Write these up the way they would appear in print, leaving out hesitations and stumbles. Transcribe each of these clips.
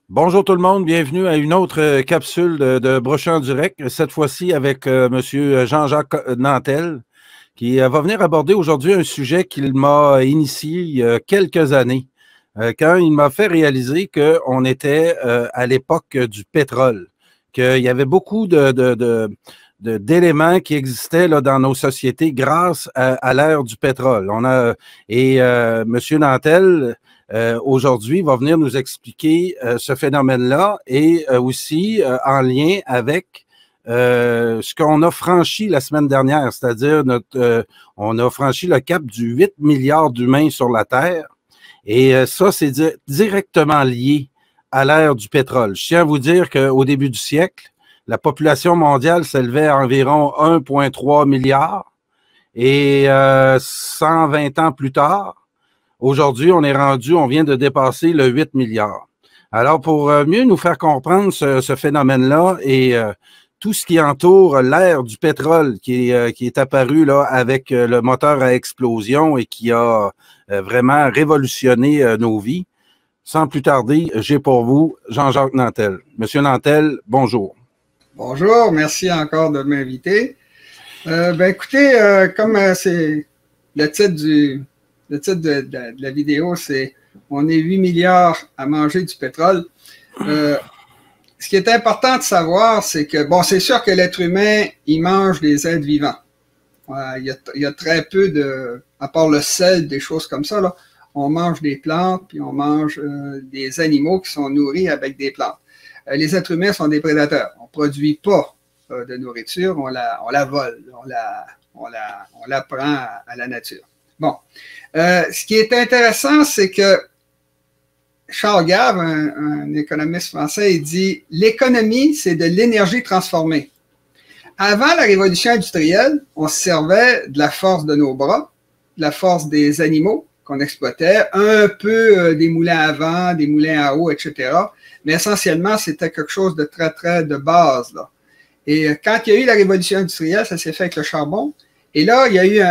Bonjour tout le monde, bienvenue à une autre capsule de Brochet en direct, cette fois-ci avec Monsieur Jean-Jacques Nantel, qui va venir aborder aujourd'hui un sujet qu'il m'a initié il y a quelques années, quand il m'a fait réaliser qu'on était à l'époque du pétrole, qu'il y avait beaucoup d'éléments qui existaient là, dans nos sociétés grâce à l'ère du pétrole. Monsieur Nantel aujourd'hui va venir nous expliquer ce phénomène-là et aussi en lien avec ce qu'on a franchi la semaine dernière, c'est-à-dire on a franchi le cap du 8 milliards d'humains sur la Terre et ça, c'est directement lié à l'ère du pétrole. Je tiens à vous dire qu'au début du siècle, la population mondiale s'élevait à environ 1,3 milliard et 120 ans plus tard, aujourd'hui, on vient de dépasser le 8 milliards. Alors, pour mieux nous faire comprendre ce phénomène-là et tout ce qui entoure l'ère du pétrole qui est apparu là avec le moteur à explosion et qui a vraiment révolutionné nos vies, sans plus tarder, j'ai pour vous Jean-Jacques Nantel. Monsieur Nantel, bonjour. Bonjour, merci encore de m'inviter. Écoutez, comme c'est le titre de la vidéo, c'est « On est 8 milliards à manger du pétrole ». Ce qui est important de savoir, c'est que, bon, c'est sûr que l'être humain, il mange des êtres vivants. Il y a très peu à part le sel, des choses comme ça, là, on mange des plantes, puis on mange des animaux qui sont nourris avec des plantes. Les êtres humains sont des prédateurs. On ne produit pas de nourriture, on la vole, on la prend à la nature. Bon. Ce qui est intéressant, c'est que Charles Gave, un économiste français, il dit « L'économie, c'est de l'énergie transformée. » Avant la révolution industrielle, on se servait de la force de nos bras, de la force des animaux qu'on exploitait, un peu des moulins à vent, des moulins à eau, etc. Mais essentiellement, c'était quelque chose de très, très de base, là. Et quand il y a eu la révolution industrielle, ça s'est fait avec le charbon. Et là, il y a eu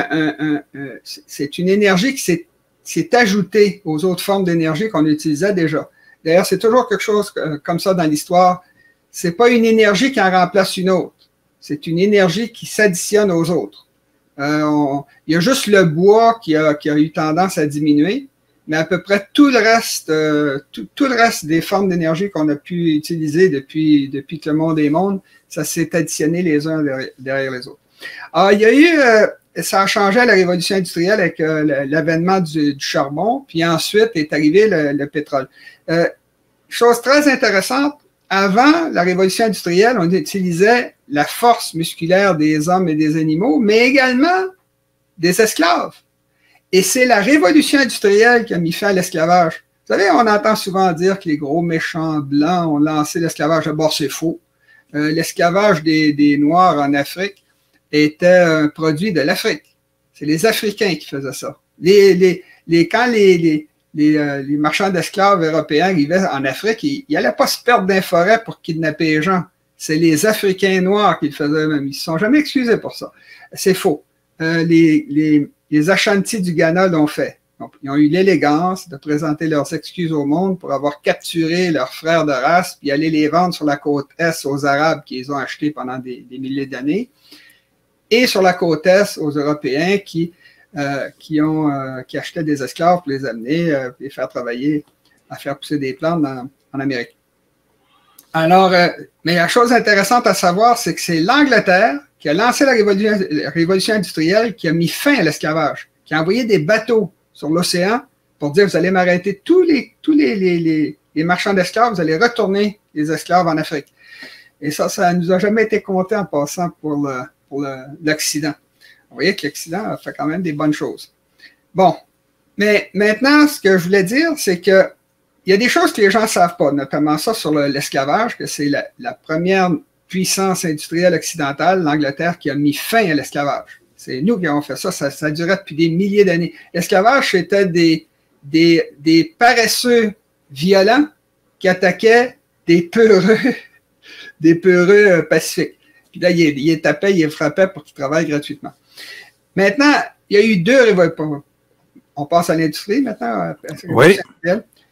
c'est une énergie qui s'est ajoutée aux autres formes d'énergie qu'on utilisait déjà. D'ailleurs, c'est toujours quelque chose comme ça dans l'histoire. C'est pas une énergie qui en remplace une autre. C'est une énergie qui s'additionne aux autres. Il y a juste le bois qui a eu tendance à diminuer, mais à peu près tout le reste, tout le reste des formes d'énergie qu'on a pu utiliser depuis que le monde est monde, ça s'est additionné les uns derrière les autres. Alors, il y a eu, ça a changé à la révolution industrielle avec l'avènement du charbon, puis ensuite est arrivé le pétrole. Chose très intéressante, avant la révolution industrielle, on utilisait la force musculaire des hommes et des animaux, mais également des esclaves. Et c'est la révolution industrielle qui a mis fin à l'esclavage. Vous savez, on entend souvent dire que les gros méchants blancs ont lancé l'esclavage. D'abord, c'est faux. L'esclavage des Noirs en Afrique était un produit de l'Afrique. C'est les Africains qui faisaient ça. Quand les marchands d'esclaves européens arrivaient en Afrique, ils n'allaient pas se perdre dans les forêts pour kidnapper les gens. C'est les Africains noirs qui le faisaient eux-mêmes. Ils ne se sont jamais excusés pour ça. C'est faux. Les Ashantis du Ghana l'ont fait. Donc, ils ont eu l'élégance de présenter leurs excuses au monde pour avoir capturé leurs frères de race puis aller les vendre sur la côte Est aux Arabes qui les ont achetés pendant des milliers d'années et sur la côte Est aux Européens qui achetaient des esclaves pour les amener, les faire travailler, à faire pousser des plantes en Amérique. Alors, mais la chose intéressante à savoir, c'est que c'est l'Angleterre qui a lancé la révolution industrielle, qui a mis fin à l'esclavage, qui a envoyé des bateaux sur l'océan pour dire, vous allez m'arrêter tous les marchands d'esclaves, vous allez retourner les esclaves en Afrique. Et ça nous a jamais été compté en passant pour l'Occident. Vous voyez que l'Occident a fait quand même des bonnes choses. Bon, mais maintenant, ce que je voulais dire, c'est que il y a des choses que les gens ne savent pas, notamment ça sur l'esclavage, que c'est la première puissance industrielle occidentale, l'Angleterre, qui a mis fin à l'esclavage. C'est nous qui avons fait ça, ça durait depuis des milliers d'années. L'esclavage, c'était des paresseux violents qui attaquaient des peureux pacifiques. Puis là, ils les tapaient, ils les frappaient pour qu'ils travaillent gratuitement. Maintenant, il y a eu deux révolutions. On passe à l'industrie maintenant. Oui.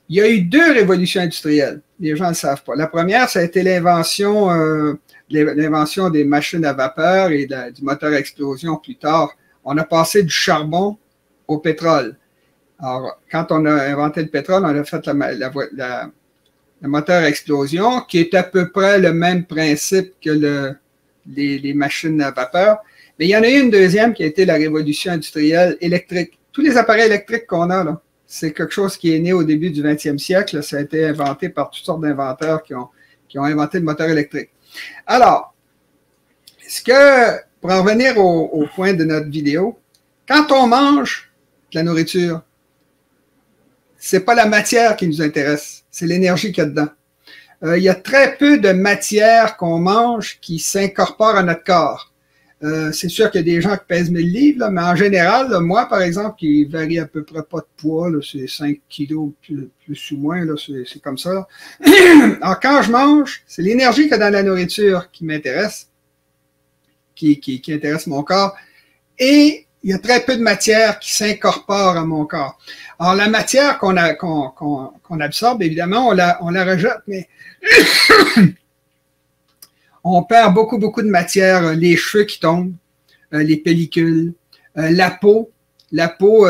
Il y a eu deux révolutions industrielles. Les gens ne le savent pas. La première, ça a été l'invention des machines à vapeur et du moteur à explosion plus tard. On a passé du charbon au pétrole. Alors, quand on a inventé le pétrole, on a fait le moteur à explosion, qui est à peu près le même principe que les machines à vapeur. Mais il y en a eu une deuxième qui a été la révolution industrielle électrique. Tous les appareils électriques qu'on a, là, c'est quelque chose qui est né au début du 20e siècle. Ça a été inventé par toutes sortes d'inventeurs qui ont inventé le moteur électrique. Alors, pour en revenir au point de notre vidéo, quand on mange de la nourriture, c'est pas la matière qui nous intéresse, c'est l'énergie qu'il y a dedans. Il y a très peu de matière qu'on mange qui s'incorpore à notre corps. C'est sûr qu'il y a des gens qui pèsent 1000 livres, là, mais en général, là, moi, par exemple, qui varie à peu près pas de poids, c'est 5 kilos plus ou moins, c'est comme ça. Alors, quand je mange, c'est l'énergie qu'il y a dans la nourriture qui m'intéresse, qui intéresse mon corps, et il y a très peu de matière qui s'incorpore à mon corps. Alors, la matière qu'on absorbe, évidemment, on la rejette, mais on perd beaucoup de matière, les cheveux qui tombent, les pellicules, la peau. La peau,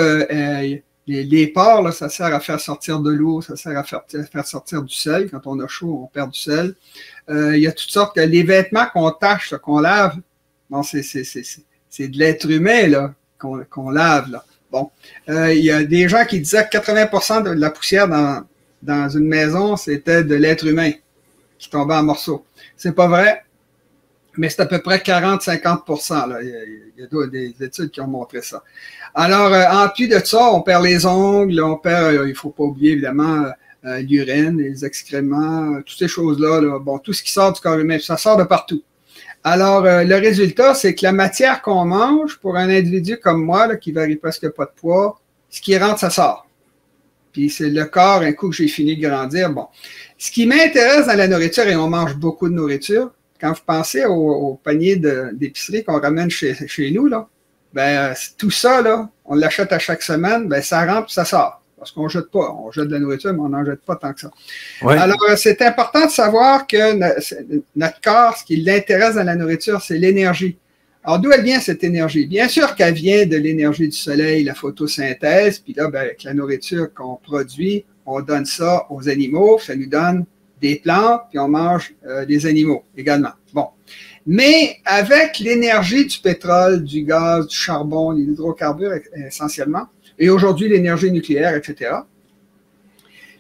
les pores, là, ça sert à faire sortir de l'eau, ça sert à faire sortir du sel. Quand on a chaud, on perd du sel. Il y a toutes sortes, les vêtements qu'on tâche, qu'on lave, bon, c'est de l'être humain là qu'on lave. Là. Bon, il y a des gens qui disaient que 80% de la poussière dans une maison, c'était de l'être humain qui tombait en morceaux. C'est pas vrai, mais c'est à peu près 40-50%. Là. Il y a des études qui ont montré ça. Alors, en plus de ça, on perd les ongles, on perd, il faut pas oublier évidemment l'urine, les excréments, toutes ces choses-là. Là. Bon, tout ce qui sort du corps humain, ça sort de partout. Alors, le résultat, c'est que la matière qu'on mange, pour un individu comme moi, là, qui varie presque pas de poids, ce qui rentre, ça sort. Puis c'est le corps, un coup que j'ai fini de grandir, bon. Ce qui m'intéresse dans la nourriture, et on mange beaucoup de nourriture, quand vous pensez au panier d'épicerie qu'on ramène chez nous, là, ben, tout ça, là, on l'achète à chaque semaine, ben, ça rentre, ça sort. Parce qu'on jette pas. On jette de la nourriture, mais on n'en jette pas tant que ça. Ouais. Alors, c'est important de savoir que notre corps, ce qui l'intéresse dans la nourriture, c'est l'énergie. Alors, d'où elle vient cette énergie? Bien sûr qu'elle vient de l'énergie du soleil, la photosynthèse, puis là, ben, avec la nourriture qu'on produit, on donne ça aux animaux, ça nous donne des plantes, puis on mange des animaux également. Bon. Mais avec l'énergie du pétrole, du gaz, du charbon, des hydrocarbures essentiellement, et aujourd'hui l'énergie nucléaire, etc.,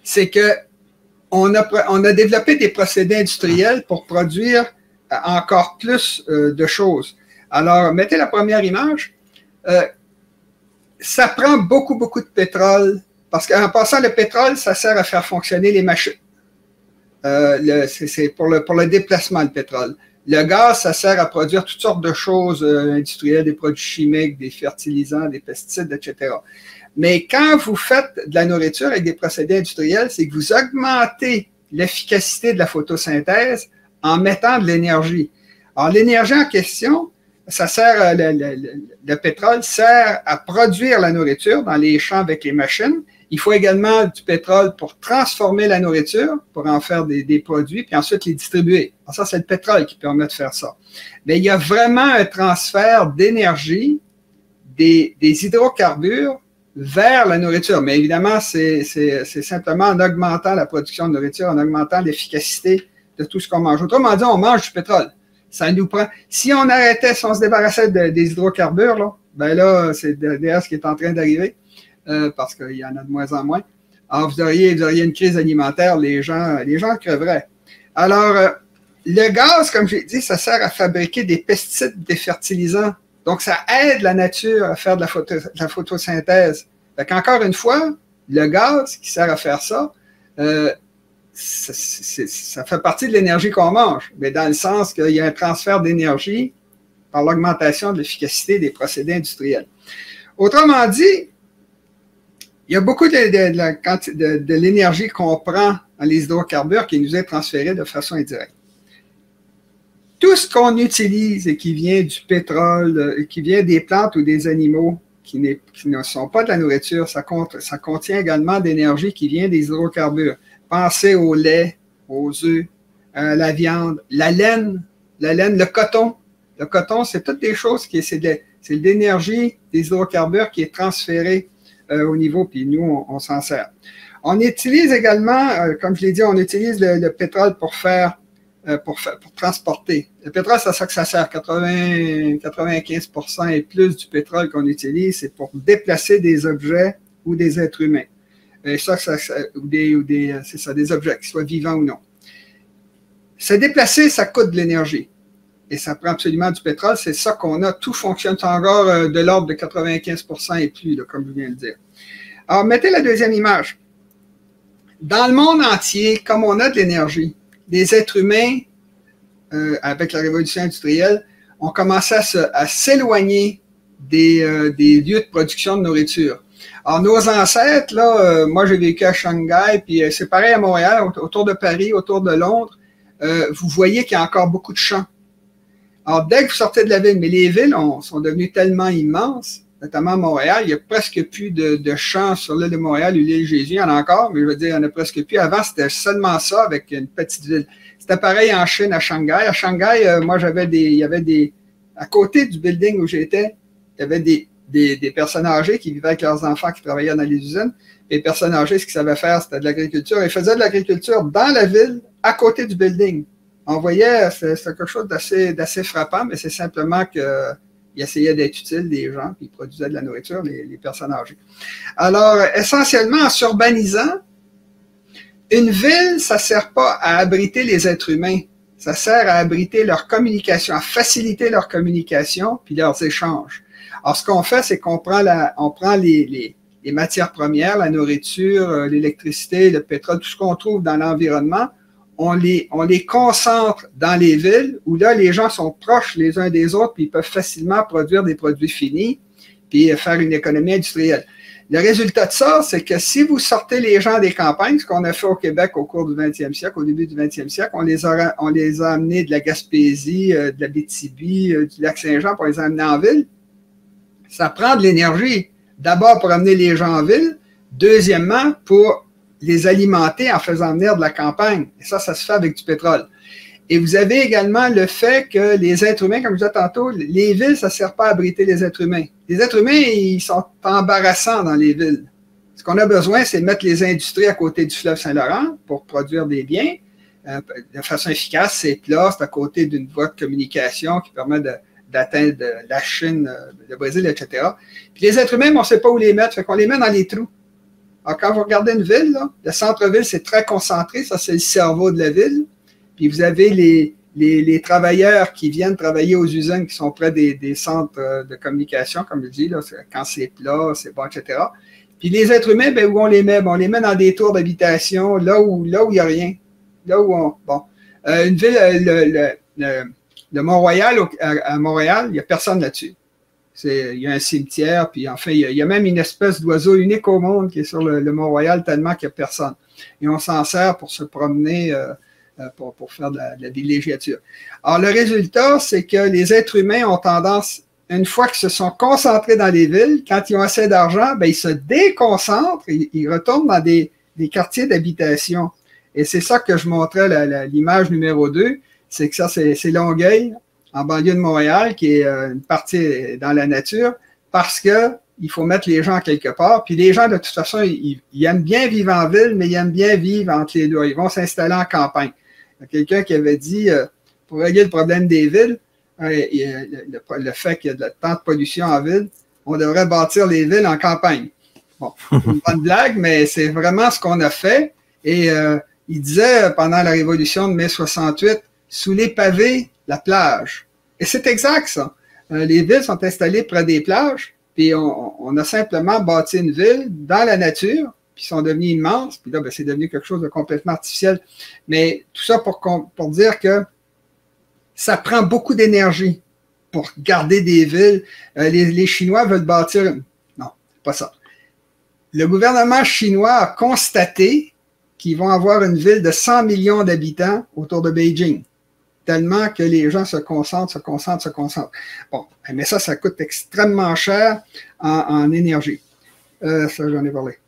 c'est que on a développé des procédés industriels pour produire encore plus de choses. Alors, mettez la première image. Ça prend beaucoup de pétrole, parce qu'en passant, le pétrole, ça sert à faire fonctionner les machines. C'est pour le déplacement, le pétrole. Le gaz, ça sert à produire toutes sortes de choses industrielles, des produits chimiques, des fertilisants, des pesticides, etc. Mais quand vous faites de la nourriture avec des procédés industriels, c'est que vous augmentez l'efficacité de la photosynthèse en mettant de l'énergie. Alors, l'énergie en question, ça sert, le pétrole sert à produire la nourriture dans les champs avec les machines. Il faut également du pétrole pour transformer la nourriture, pour en faire des produits, puis ensuite les distribuer. Alors ça, c'est le pétrole qui permet de faire ça. Mais il y a vraiment un transfert d'énergie des hydrocarbures vers la nourriture. Mais évidemment, c'est simplement en augmentant la production de nourriture, en augmentant l'efficacité de tout ce qu'on mange. Autrement dit, on mange du pétrole. Ça nous prend. Si on arrêtait, si on se débarrassait des hydrocarbures, là, ben là, c'est d'ailleurs ce qui est en train d'arriver. Parce qu'il y en a de moins en moins. Alors, vous auriez une crise alimentaire, les gens creveraient. Alors, le gaz, comme j'ai dit, ça sert à fabriquer des pesticides, des fertilisants. Donc, ça aide la nature à faire de la photosynthèse. Fait qu'encore une fois, le gaz qui sert à faire ça, ça fait partie de l'énergie qu'on mange, mais dans le sens qu'il y a un transfert d'énergie par l'augmentation de l'efficacité des procédés industriels. Autrement dit, il y a beaucoup de l'énergie qu'on prend dans les hydrocarbures qui nous est transférée de façon indirecte. Tout ce qu'on utilise et qui vient du pétrole, qui vient des plantes ou des animaux, ne sont pas de la nourriture, ça contient également d'énergie qui vient des hydrocarbures. Pensez au lait, aux œufs, la viande, la laine, le coton. Le coton, c'est toutes des choses c'est de l'énergie des hydrocarbures qui est transférée au niveau, puis nous, on s'en sert. On utilise également, comme je l'ai dit, on utilise le pétrole pour transporter. Le pétrole, c'est ça que ça sert. 95% et plus du pétrole qu'on utilise, c'est pour déplacer des objets ou des êtres humains. Et c'est ça, des objets, qu'ils soient vivants ou non. Se déplacer, ça coûte de l'énergie. Et ça prend absolument du pétrole. C'est ça qu'on a. Tout fonctionne encore de l'ordre de 95% et plus, là, comme je viens de dire. Alors, mettez la deuxième image. Dans le monde entier, comme on a de l'énergie, les êtres humains, avec la révolution industrielle, ont commencé à s'éloigner des lieux de production de nourriture. Alors, nos ancêtres, là, moi j'ai vécu à Shanghai, puis c'est pareil à Montréal, autour de Paris, autour de Londres, vous voyez qu'il y a encore beaucoup de champs. Alors, dès que vous sortez de la ville, mais les villes sont devenues tellement immenses, notamment à Montréal, il n'y a presque plus de champs sur l'île de Montréal ou l'île Jésus, il y en a encore, mais je veux dire, il n'y en a presque plus. Avant, c'était seulement ça avec une petite ville. C'était pareil en Chine, à Shanghai. À Shanghai, moi, il y avait à côté du building où j'étais, il y avait des personnes âgées qui vivaient avec leurs enfants qui travaillaient dans les usines. Les personnes âgées, ce qu'ils savaient faire, c'était de l'agriculture. Ils faisaient de l'agriculture dans la ville, à côté du building. On voyait, c'est quelque chose d'assez frappant, mais c'est simplement qu'ils essayaient d'être utiles, des gens, puis ils produisaient de la nourriture, les personnes âgées. Alors, essentiellement, en s'urbanisant, une ville, ça ne sert pas à abriter les êtres humains. Ça sert à abriter leur communication, à faciliter leur communication, puis leurs échanges. Alors, ce qu'on fait, c'est qu'on prend les matières premières, la nourriture, l'électricité, le pétrole, tout ce qu'on trouve dans l'environnement, on les concentre dans les villes où là, les gens sont proches les uns des autres puis ils peuvent facilement produire des produits finis puis faire une économie industrielle. Le résultat de ça, c'est que si vous sortez les gens des campagnes, ce qu'on a fait au Québec au cours du 20e siècle, au début du 20e siècle, on les a amenés de la Gaspésie, de la Abitibi, du Lac-Saint-Jean pour les amener en ville. Ça prend de l'énergie. D'abord pour amener les gens en ville. Deuxièmement, pour les alimenter en faisant venir de la campagne. Et ça se fait avec du pétrole. Et vous avez également le fait que les êtres humains, comme je disais tantôt, les villes, ça ne sert pas à abriter les êtres humains. Les êtres humains, ils sont embarrassants dans les villes. Ce qu'on a besoin, c'est de mettre les industries à côté du fleuve Saint-Laurent pour produire des biens. De façon efficace, c'est plat, c'est à côté d'une voie de communication qui permet d'atteindre la Chine, le Brésil, etc. Puis les êtres humains, on ne sait pas où les mettre, fait qu'on les met dans les trous. Alors, quand vous regardez une ville, là, le centre-ville, c'est très concentré, ça, c'est le cerveau de la ville. Puis vous avez les travailleurs qui viennent travailler aux usines qui sont près des centres de communication, comme je dis, là, quand c'est plat, c'est bon, etc. Puis les êtres humains, ben, où on les met? Ben, on les met dans des tours d'habitation, là où il n'y a rien. Là où une ville, le Mont-Royal, à Montréal, il n'y a personne là-dessus. Il y a un cimetière, puis enfin, il y a même une espèce d'oiseau unique au monde qui est sur le Mont-Royal tellement qu'il n'y a personne. Et on s'en sert pour se promener, pour faire de la villégiature. Alors, le résultat, c'est que les êtres humains ont tendance, une fois qu'ils se sont concentrés dans les villes, quand ils ont assez d'argent, ben, ils se déconcentrent, ils retournent dans des quartiers d'habitation. Et c'est ça que je montrais, l'image numéro 2, c'est que ça, c'est Longueuil, en banlieue de Montréal, qui est une partie dans la nature, parce que il faut mettre les gens quelque part. Puis les gens, de toute façon, ils aiment bien vivre en ville, mais ils aiment bien vivre entre les deux. Ils vont s'installer en campagne. Il y a quelqu'un qui avait dit, pour régler le problème des villes, le fait qu'il y a tant de pollution en ville, on devrait bâtir les villes en campagne. Bon, c'est une bonne blague, mais c'est vraiment ce qu'on a fait. Et il disait, pendant la révolution de mai 68, sous les pavés, la plage. Et c'est exact, ça. Les villes sont installées près des plages, puis on a simplement bâti une ville dans la nature, puis ils sont devenus immenses, puis là, ben, c'est devenu quelque chose de complètement artificiel. Mais tout ça pour dire que ça prend beaucoup d'énergie pour garder des villes. Les Chinois veulent bâtir... Non, c'est pas ça. Le gouvernement chinois a constaté qu'ils vont avoir une ville de 100 millions d'habitants autour de Beijing. tellement que les gens se concentrent. Bon, mais ça coûte extrêmement cher en énergie. Ça, j'en ai parlé.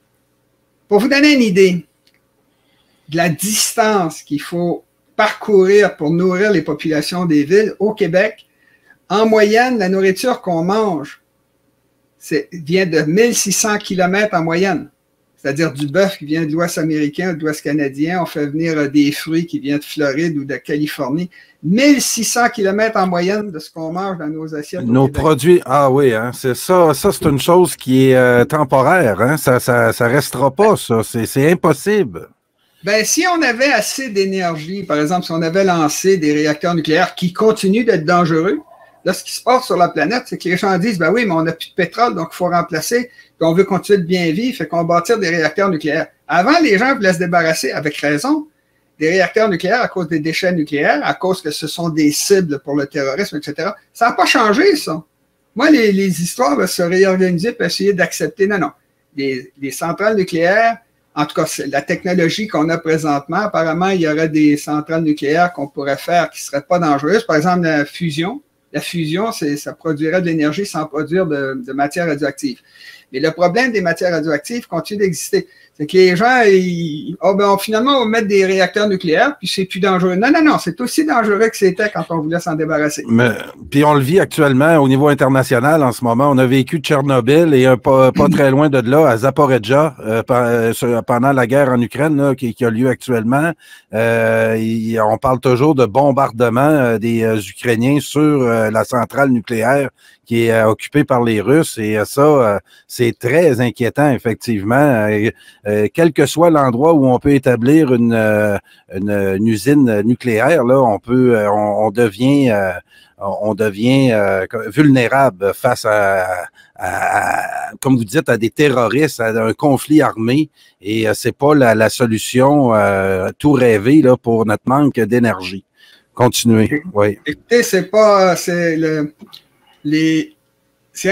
Pour vous donner une idée de la distance qu'il faut parcourir pour nourrir les populations des villes, au Québec, en moyenne, la nourriture qu'on mange vient de 1600 km en moyenne. C'est-à-dire du bœuf qui vient de l'Ouest américain, de l'Ouest canadien. On fait venir des fruits qui viennent de Floride ou de Californie. 1600 km en moyenne de ce qu'on mange dans nos assiettes. Nos produits, ah oui, hein, c'est ça. Ça, c'est une chose qui est temporaire. Hein, ça restera pas, ça. C'est impossible. Ben, si on avait assez d'énergie, par exemple, si on avait lancé des réacteurs nucléaires qui continuent d'être dangereux, là, ce qui se passe sur la planète, c'est que les gens disent, ben oui, mais on n'a plus de pétrole, donc il faut remplacer, puis on veut continuer de bien vivre, fait qu'on va bâtir des réacteurs nucléaires. Avant, les gens voulaient se débarrasser, avec raison, des réacteurs nucléaires à cause des déchets nucléaires, à cause que ce sont des cibles pour le terrorisme, etc. Ça n'a pas changé, ça. Moi, les histoires de se réorganiser pour essayer d'accepter, non. Les centrales nucléaires, en tout cas, la technologie qu'on a présentement, apparemment, il y aurait des centrales nucléaires qu'on pourrait faire qui ne seraient pas dangereuses. Par exemple, la fusion. La fusion, ça produirait de l'énergie sans produire de matière radioactive. Mais le problème des matières radioactives continue d'exister. C'est que les gens, finalement, on va mettre des réacteurs nucléaires, puis c'est plus dangereux. Non, c'est aussi dangereux que c'était quand on voulait s'en débarrasser. Puis on le vit actuellement au niveau international en ce moment. On a vécu Tchernobyl et pas très loin de là, à Zaporizhzhia, pendant la guerre en Ukraine là, qui a lieu actuellement. On parle toujours de bombardement des Ukrainiens sur la centrale nucléaire qui est occupée par les Russes. Et ça, c'est très inquiétant, effectivement. Quel que soit l'endroit où on peut établir une usine nucléaire, là, on devient vulnérable face à, comme vous dites, à des terroristes, à un conflit armé. Et c'est pas la solution tout rêvée là pour notre manque d'énergie. Continuez. Oui. Écoutez, c'est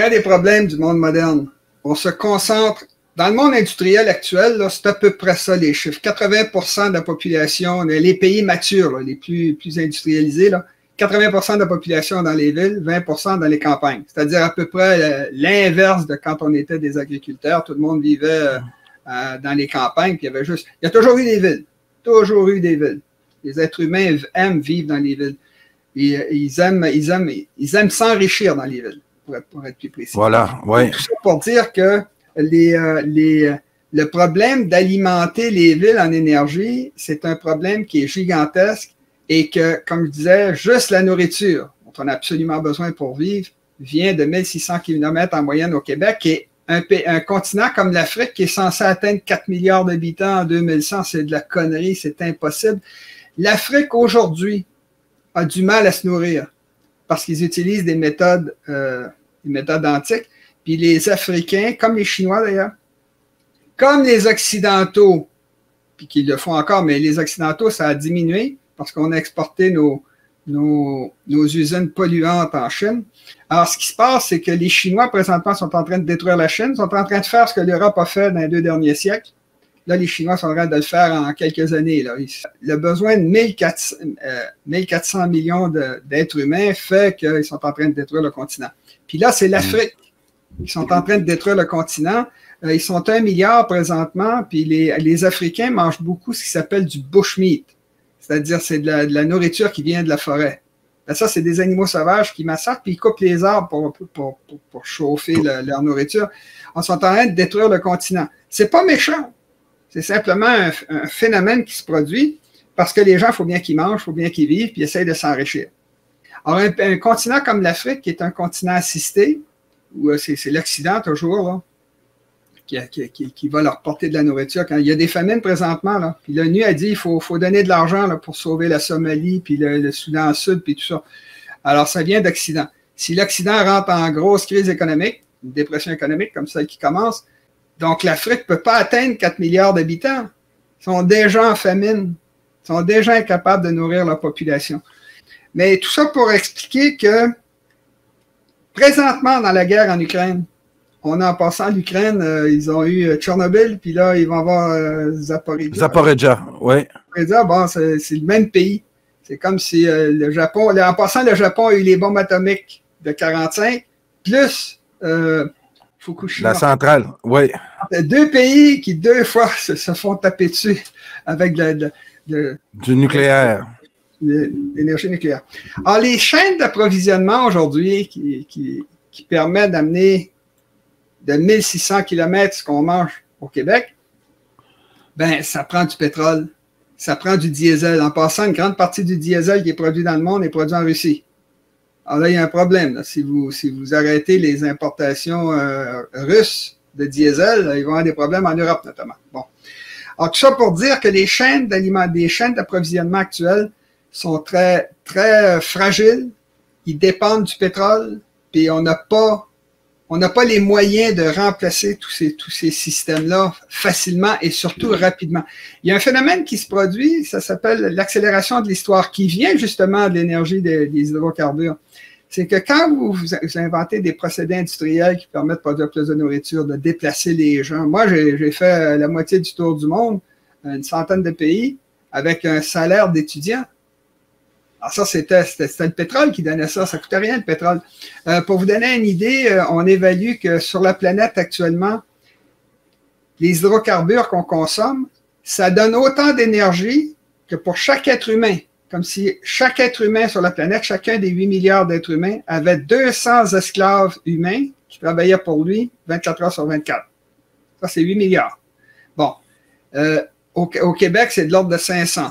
un des problèmes du monde moderne. On se concentre. Dans le monde industriel actuel, c'est à peu près ça les chiffres. 80% de la population, les pays matures, là, les plus industrialisés, là, 80% de la population dans les villes, 20% dans les campagnes. C'est-à-dire à peu près l'inverse de quand on était des agriculteurs. Tout le monde vivait dans les campagnes, puis il y a toujours eu des villes. Toujours eu des villes. Les êtres humains aiment vivre dans les villes. Et ils aiment s'enrichir dans les villes, pour être plus précis. Voilà, oui. Tout ça pour dire que le problème d'alimenter les villes en énergie, c'est un problème qui est gigantesque et que, comme je disais, juste la nourriture, dont on a absolument besoin pour vivre, vient de 1600 km en moyenne au Québec et un continent comme l'Afrique qui est censé atteindre 4 milliards d'habitants en 2100, c'est de la connerie, c'est impossible. L'Afrique aujourd'hui a du mal à se nourrir parce qu'ils utilisent des méthodes antiques. Puis les Africains, comme les Chinois d'ailleurs, comme les Occidentaux, puis qu'ils le font encore, mais les Occidentaux, ça a diminué parce qu'on a exporté nos usines polluantes en Chine. Alors, ce qui se passe, c'est que les Chinois, présentement, sont en train de détruire la Chine, sont en train de faire ce que l'Europe a fait dans les 2 derniers siècles. Là, les Chinois sont en train de le faire en quelques années. Là. Le besoin de 1400 millions d'êtres humains fait qu'ils sont en train de détruire le continent. Puis là, c'est l'Afrique. Ils sont en train de détruire le continent. Ils sont 1 milliard présentement, puis les Africains mangent beaucoup ce qui s'appelle du bushmeat. C'est-à-dire, c'est de la nourriture qui vient de la forêt. Ben ça, c'est des animaux sauvages qui massacrent, puis ils coupent les arbres pour chauffer leur nourriture. On sont en train de détruire le continent. C'est pas méchant. C'est simplement un phénomène qui se produit parce que les gens, il faut bien qu'ils mangent, il faut bien qu'ils vivent, puis ils essayent de s'enrichir. Alors, un continent comme l'Afrique, qui est un continent assisté, où c'est l'Occident toujours, là, qui va leur porter de la nourriture. Quand il y a des famines présentement, là, puis l'ONU a dit qu'il faut donner de l'argent là, pour sauver la Somalie, puis le Soudan Sud, puis tout ça. Alors, ça vient d'Occident. Si l'Occident rentre en grosse crise économique, une dépression économique comme celle qui commence, donc l'Afrique ne peut pas atteindre 4 milliards d'habitants. Ils sont déjà en famine. Ils sont déjà incapables de nourrir leur population. Mais tout ça pour expliquer que présentement, dans la guerre en Ukraine, on a en passant l'Ukraine, ils ont eu Tchernobyl, puis là, ils vont avoir Zaporizhzhia. Zaporizhzhia, oui. Zaporizhzhia, bon, c'est le même pays. C'est comme si le Japon, en passant, le Japon a eu les bombes atomiques de 45, plus Fukushima. La centrale, oui. Deux pays qui, deux fois, se font taper dessus avec du nucléaire. L'énergie nucléaire. Alors, les chaînes d'approvisionnement aujourd'hui qui permettent d'amener de 1600 km ce qu'on mange au Québec, ben, ça prend du pétrole, ça prend du diesel. En passant, une grande partie du diesel qui est produit dans le monde est produit en Russie. Alors là, il y a un problème. Là. Si vous arrêtez les importations russes de diesel, là, ils vont avoir des problèmes en Europe notamment. Bon. Alors, tout ça pour dire que les chaînes d'approvisionnement actuelles sont très, très fragiles. Ils dépendent du pétrole, puis on n'a pas les moyens de remplacer tous ces systèmes-là facilement et surtout rapidement. Il y a un phénomène qui se produit, ça s'appelle l'accélération de l'histoire, qui vient justement de l'énergie des hydrocarbures. C'est que quand vous inventez des procédés industriels qui permettent de produire plus de nourriture, de déplacer les gens. Moi, j'ai fait la moitié du tour du monde, une centaine de pays, avec un salaire d'étudiant. Alors ça, c'était le pétrole qui donnait ça. Ça ne coûtait rien, le pétrole. Pour vous donner une idée, on évalue que sur la planète actuellement, les hydrocarbures qu'on consomme, ça donne autant d'énergie que pour chaque être humain. Comme si chaque être humain sur la planète, chacun des 8 milliards d'êtres humains, avait 200 esclaves humains qui travaillaient pour lui 24 heures sur 24. Ça, c'est 8 milliards. Bon. Au Québec, c'est de l'ordre de 500.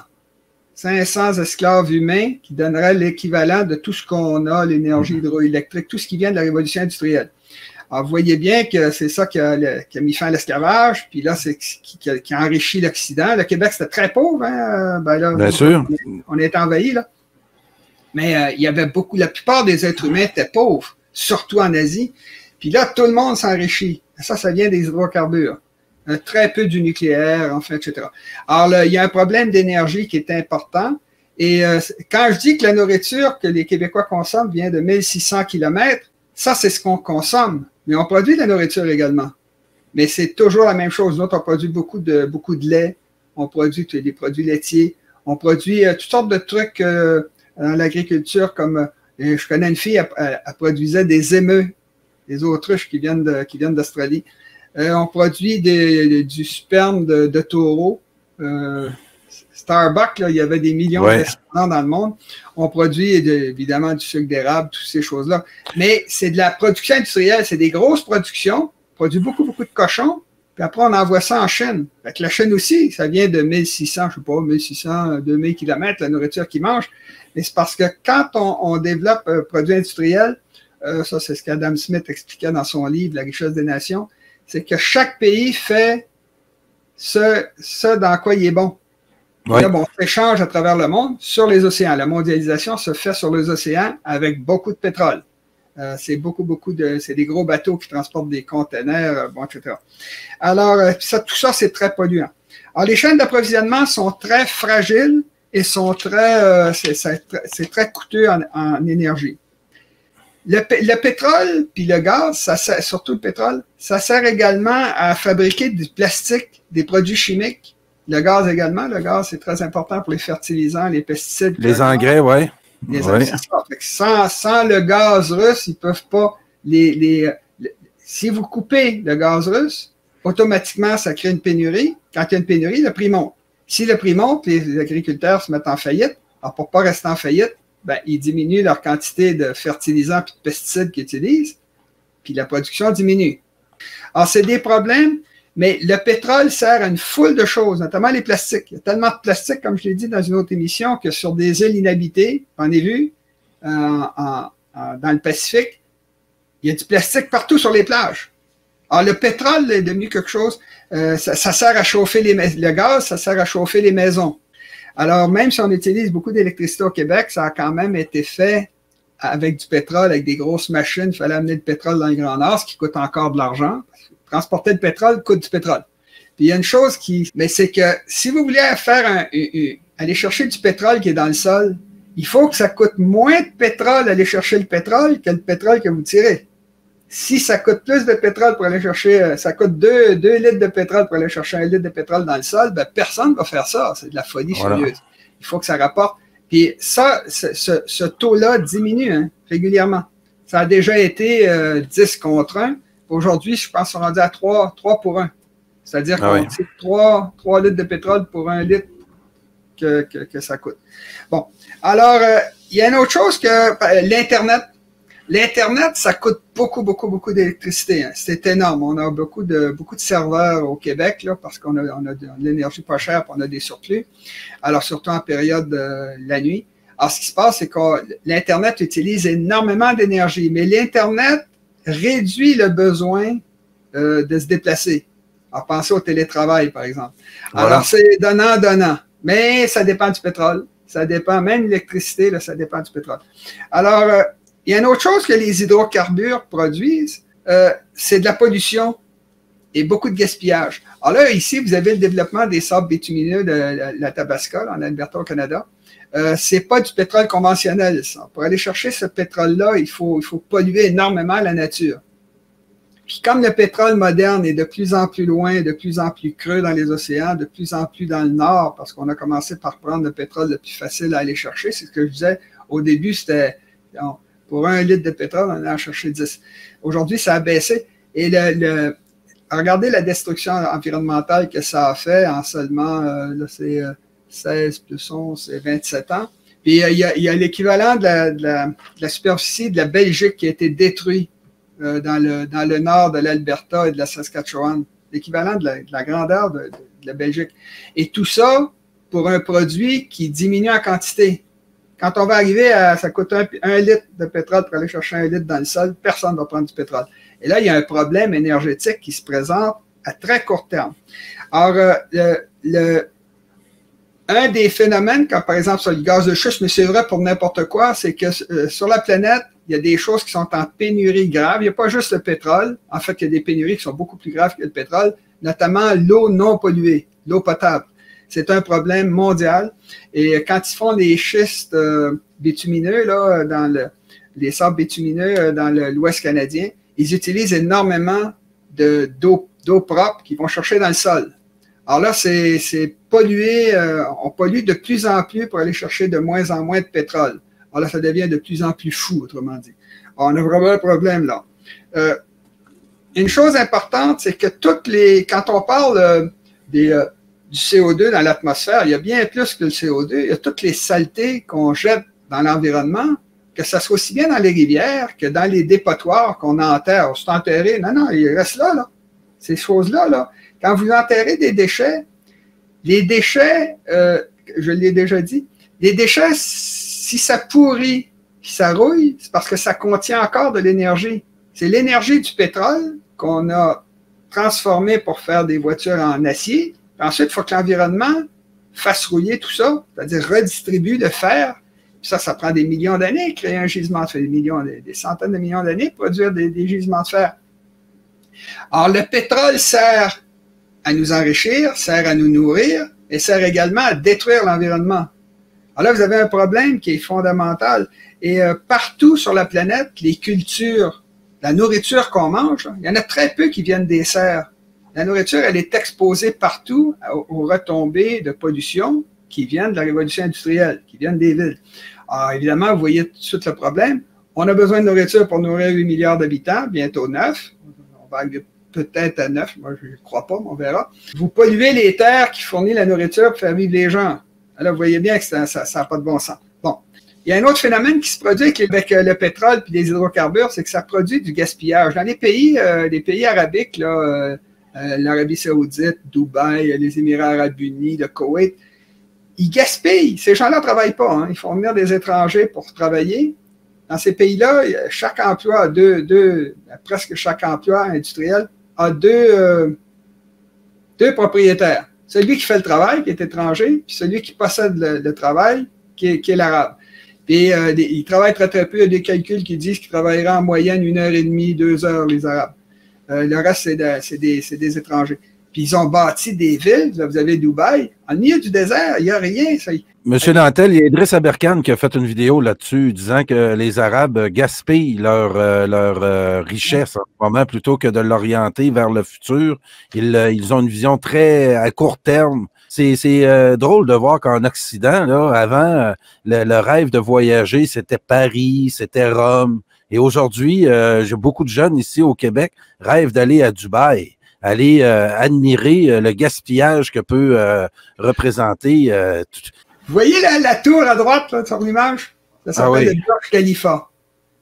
500 esclaves humains qui donneraient l'équivalent de tout ce qu'on a, l'énergie hydroélectrique, tout ce qui vient de la révolution industrielle. Alors, vous voyez bien que c'est ça qui a mis fin à l'esclavage, puis là, c'est qui a enrichi l'Occident. Le Québec, c'était très pauvre, hein? Ben là, bien sûr. On est envahi, là. Mais il y avait la plupart des êtres humains étaient pauvres, surtout en Asie. Puis là, tout le monde s'enrichit. Ça vient des hydrocarbures. Très peu du nucléaire, enfin, etc. Alors, là, il y a un problème d'énergie qui est important. Et quand je dis que la nourriture que les Québécois consomment vient de 1600 km, ça, c'est ce qu'on consomme. Mais on produit de la nourriture également. Mais c'est toujours la même chose. Nous, on produit beaucoup de lait, on produit des produits laitiers, on produit toutes sortes de trucs dans l'agriculture, comme je connais une fille, elle produisait des émeus, des autruches qui viennent d'Australie. On produit du sperme de taureau. Starbucks, là, il y avait des millions de restaurants dans le monde. On produit évidemment du sucre d'érable, toutes ces choses-là. Mais c'est de la production industrielle, c'est des grosses productions. On produit beaucoup de cochons, puis après on envoie ça en Chine. Fait que la Chine aussi, ça vient de 1600, je sais pas, 1600, 2000 km, la nourriture qu'ils mangent. Mais c'est parce que quand on développe un produit industriel, ça c'est ce qu'Adam Smith expliquait dans son livre « La richesse des nations », c'est que chaque pays fait ce dans quoi il est bon. Ouais. Là, on s'échange à travers le monde sur les océans. La mondialisation se fait sur les océans avec beaucoup de pétrole. C'est c'est des gros bateaux qui transportent des conteneurs, etc. Alors, tout ça, c'est très polluant. Alors, les chaînes d'approvisionnement sont très fragiles et sont c'est très coûteux en énergie. Le pétrole puis le gaz, surtout le pétrole, ça sert également à fabriquer du plastique, des produits chimiques. Le gaz également. Le gaz, c'est très important pour les fertilisants, les pesticides. Les engrais, oui. Sans le gaz russe, ils peuvent pas si vous coupez le gaz russe, automatiquement, ça crée une pénurie. Quand il y a une pénurie, le prix monte. Si le prix monte, les agriculteurs se mettent en faillite. Alors, pour pas rester en faillite, ben, ils diminuent leur quantité de fertilisants et de pesticides qu'ils utilisent, puis la production diminue. Alors, c'est des problèmes. Mais le pétrole sert à une foule de choses, notamment les plastiques. Il y a tellement de plastique, comme je l'ai dit dans une autre émission, que sur des îles inhabitées, j'en ai vu, dans le Pacifique, il y a du plastique partout sur les plages. Alors, le pétrole est devenu quelque chose, ça sert à chauffer le gaz, ça sert à chauffer les maisons. Alors, même si on utilise beaucoup d'électricité au Québec, ça a quand même été fait avec du pétrole, avec des grosses machines. Il fallait amener le pétrole dans le Grand Nord, ce qui coûte encore de l'argent. Transporter le pétrole coûte du pétrole. Puis il y a une chose mais c'est que si vous voulez aller chercher du pétrole qui est dans le sol, il faut que ça coûte moins de pétrole aller chercher le pétrole que le pétrole que vous tirez. Si ça coûte plus de pétrole pour aller chercher, ça coûte 2 litres de pétrole pour aller chercher 1 litre de pétrole dans le sol, ben personne ne va faire ça. C'est de la folie furieuse. Il faut que ça rapporte. Puis ça, ce taux-là diminue hein, régulièrement. Ça a déjà été 10 contre 1. Aujourd'hui, je pense qu'on est rendu à 3 pour 1. C'est-à-dire qu'on tire 3 litres de pétrole pour 1 litre que ça coûte. Bon, alors, il y a une autre chose que l'Internet. L'Internet, ça coûte beaucoup d'électricité. Hein. C'est énorme. On a beaucoup de serveurs au Québec là, parce qu'on a de l'énergie pas chère, puis on a des surplus. Alors, surtout en période la nuit. Alors, ce qui se passe, c'est que l'Internet utilise énormément d'énergie, mais l'Internet réduit le besoin de se déplacer. Alors, pensez au télétravail, par exemple. Voilà. Alors, c'est donnant. Mais ça dépend du pétrole. Ça dépend, même de l'électricité, là, ça dépend du pétrole. Alors, il y a une autre chose que les hydrocarbures produisent, c'est de la pollution et beaucoup de gaspillage. Alors là, ici, vous avez le développement des sables bitumineux de la Tabasca, en Alberta, au Canada. C'est pas du pétrole conventionnel, ça. Pour aller chercher ce pétrole-là, il faut polluer énormément la nature. Puis comme le pétrole moderne est de plus en plus loin, de plus en plus creux dans les océans, de plus en plus dans le nord, parce qu'on a commencé par prendre le pétrole le plus facile à aller chercher, c'est ce que je disais. Au début, c'était pour 1 litre de pétrole, on allait en chercher 10. Aujourd'hui, ça a baissé. Et regardez la destruction environnementale que ça a fait en seulement, là, c'est 16 plus 11, c'est 27 ans. Puis il y a l'équivalent de la superficie de la Belgique qui a été détruite dans le nord de l'Alberta et de la Saskatchewan. L'équivalent de la grandeur de la Belgique. Et tout ça pour un produit qui diminue en quantité. Quand on va arriver à, ça coûte 1 litre de pétrole pour aller chercher 1 litre dans le sol, personne ne va prendre du pétrole. Et là, il y a un problème énergétique qui se présente à très court terme. Alors, un des phénomènes, comme par exemple sur le gaz de schiste, mais c'est vrai pour n'importe quoi, c'est que sur la planète, il y a des choses qui sont en pénurie grave. Il n'y a pas juste le pétrole. En fait, il y a des pénuries qui sont beaucoup plus graves que le pétrole, notamment l'eau non polluée, l'eau potable. C'est un problème mondial. Et quand ils font des schistes bitumineux, là, les sables bitumineux dans l'Ouest canadien, ils utilisent énormément d'eau propre qu'ils vont chercher dans le sol. Alors là, c'est pollué, on pollue de plus en plus pour aller chercher de moins en moins de pétrole. Alors là, ça devient de plus en plus fou, autrement dit. Alors, on a vraiment un problème là. Une chose importante, c'est que quand on parle du CO2 dans l'atmosphère, il y a bien plus que le CO2, il y a toutes les saletés qu'on jette dans l'environnement, que ça soit aussi bien dans les rivières que dans les dépotoirs qu'on enterre. On s'est enterré, non, il reste là. Ces choses-là, là. Quand vous enterrez des déchets, les déchets, je l'ai déjà dit, les déchets, si ça pourrit, si ça rouille, c'est parce que ça contient encore de l'énergie. C'est l'énergie du pétrole qu'on a transformée pour faire des voitures en acier. Ensuite, il faut que l'environnement fasse rouiller tout ça, c'est-à-dire redistribue le fer. Puis ça prend des millions d'années, créer un gisement de fer, des centaines de millions d'années, produire des gisements de fer. Alors, le pétrole sert à nous enrichir, sert à nous nourrir et sert également à détruire l'environnement. Alors là, vous avez un problème qui est fondamental. Et partout sur la planète, les cultures, la nourriture qu'on mange, il y en a très peu qui viennent des serres. La nourriture, elle est exposée partout aux retombées de pollution qui viennent de la révolution industrielle, qui viennent des villes. Alors évidemment, vous voyez tout de suite le problème. On a besoin de nourriture pour nourrir 8 milliards d'habitants, bientôt 9. On va arriver peut-être à 9, moi je ne crois pas, mais on verra. Vous polluez les terres qui fournissent la nourriture pour faire vivre les gens. Alors vous voyez bien que ça n'a pas de bon sens. Bon. Il y a un autre phénomène qui se produit avec le pétrole et les hydrocarbures, c'est que ça produit du gaspillage. Dans les pays arabiques, là, l'Arabie Saoudite, Dubaï, les Émirats Arabes Unis, le Koweït, ils gaspillent. Ces gens-là ne travaillent pas. Hein. Ils font venir des étrangers pour travailler. Dans ces pays-là, chaque emploi a presque chaque emploi industriel a deux propriétaires. Celui qui fait le travail, qui est étranger, puis celui qui possède le travail, qui est l'arabe. Et ils travaillent très très peu. Il y a des calculs qui disent qu'ils travailleraient en moyenne 1h30, 2 heures, les Arabes. Le reste, c'est des étrangers. Puis ils ont bâti des villes. Là, vous avez Dubaï. En milieu du désert, il n'y a rien. Monsieur Nantel, il y a Idriss Aberkan qui a fait une vidéo là-dessus disant que les Arabes gaspillent leur richesse en ce moment plutôt que de l'orienter vers le futur. Ils ont une vision très à court terme. c'est drôle de voir qu'en Occident, là, avant, le rêve de voyager, c'était Paris, c'était Rome. Et aujourd'hui, j'ai beaucoup de jeunes ici au Québec rêvent d'aller à Dubaï, aller admirer le gaspillage que peut représenter. Vous voyez la tour à droite là, sur l'image? Ça s'appelle le Burj Khalifa.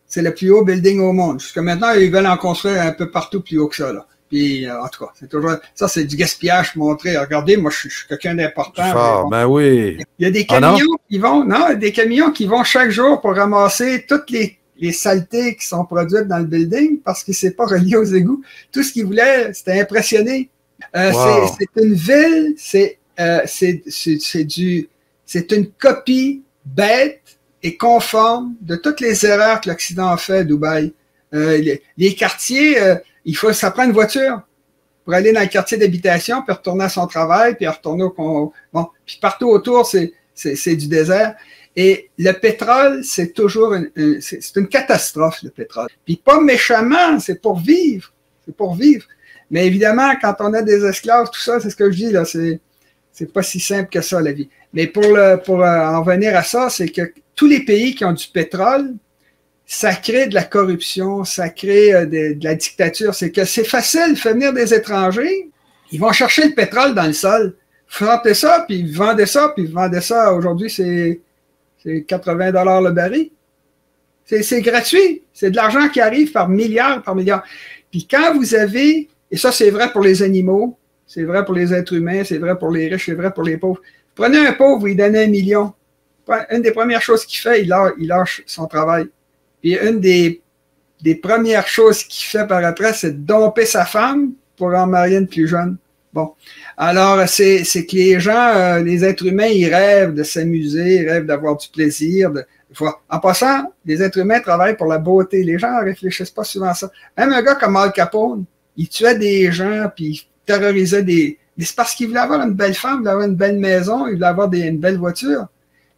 C'est le plus haut building au monde. Jusqu'à maintenant, ils veulent en construire un peu partout plus haut que ça. Là. Puis, en tout cas, c'est toujours ça, c'est du gaspillage montré. Regardez, moi, je suis quelqu'un d'important. Bon, ben oui. Il y a des camions qui vont, des camions qui vont chaque jour pour ramasser toutes les saletés qui sont produites dans le building parce que c'est pas relié aux égouts. Tout ce qu'ils voulaient, c'était impressionné. Wow. C'est une ville, c'est une copie bête et conforme de toutes les erreurs que l'Occident a fait à Dubaï. Les quartiers, ça prend une voiture pour aller dans le quartier d'habitation, puis retourner à son travail, puis retourner puis partout autour, c'est du désert. Et le pétrole, c'est toujours c'est une catastrophe, le pétrole. Puis pas méchamment, c'est pour vivre. C'est pour vivre. Mais évidemment, quand on a des esclaves, tout ça, c'est ce que je dis, là, c'est pas si simple que ça, la vie. Mais pour en venir à ça, c'est que tous les pays qui ont du pétrole, ça crée de la corruption, ça crée de la dictature. C'est que c'est facile de faire venir des étrangers. Ils vont chercher le pétrole dans le sol. Frappez ça, puis vendez ça, puis vendez ça. Aujourd'hui, c'est 80 $ le baril. C'est gratuit. C'est de l'argent qui arrive par milliards, par milliards. Puis quand vous avez, et ça c'est vrai pour les animaux, c'est vrai pour les êtres humains, c'est vrai pour les riches, c'est vrai pour les pauvres. Prenez un pauvre, vous lui donnez 1 million. Une des premières choses qu'il fait, il lâche son travail. Puis une des premières choses qu'il fait par après, c'est de domper sa femme pour en marier une plus jeune. Bon. Alors, c'est que les gens, les êtres humains, ils rêvent de s'amuser, ils rêvent d'avoir du plaisir. En passant, les êtres humains travaillent pour la beauté. Les gens ne réfléchissent pas souvent à ça. Même un gars comme Al Capone, il tuait des gens, puis il terrorisait mais c'est parce qu'il voulait avoir une belle femme, il voulait avoir une belle maison, il voulait avoir une belle voiture.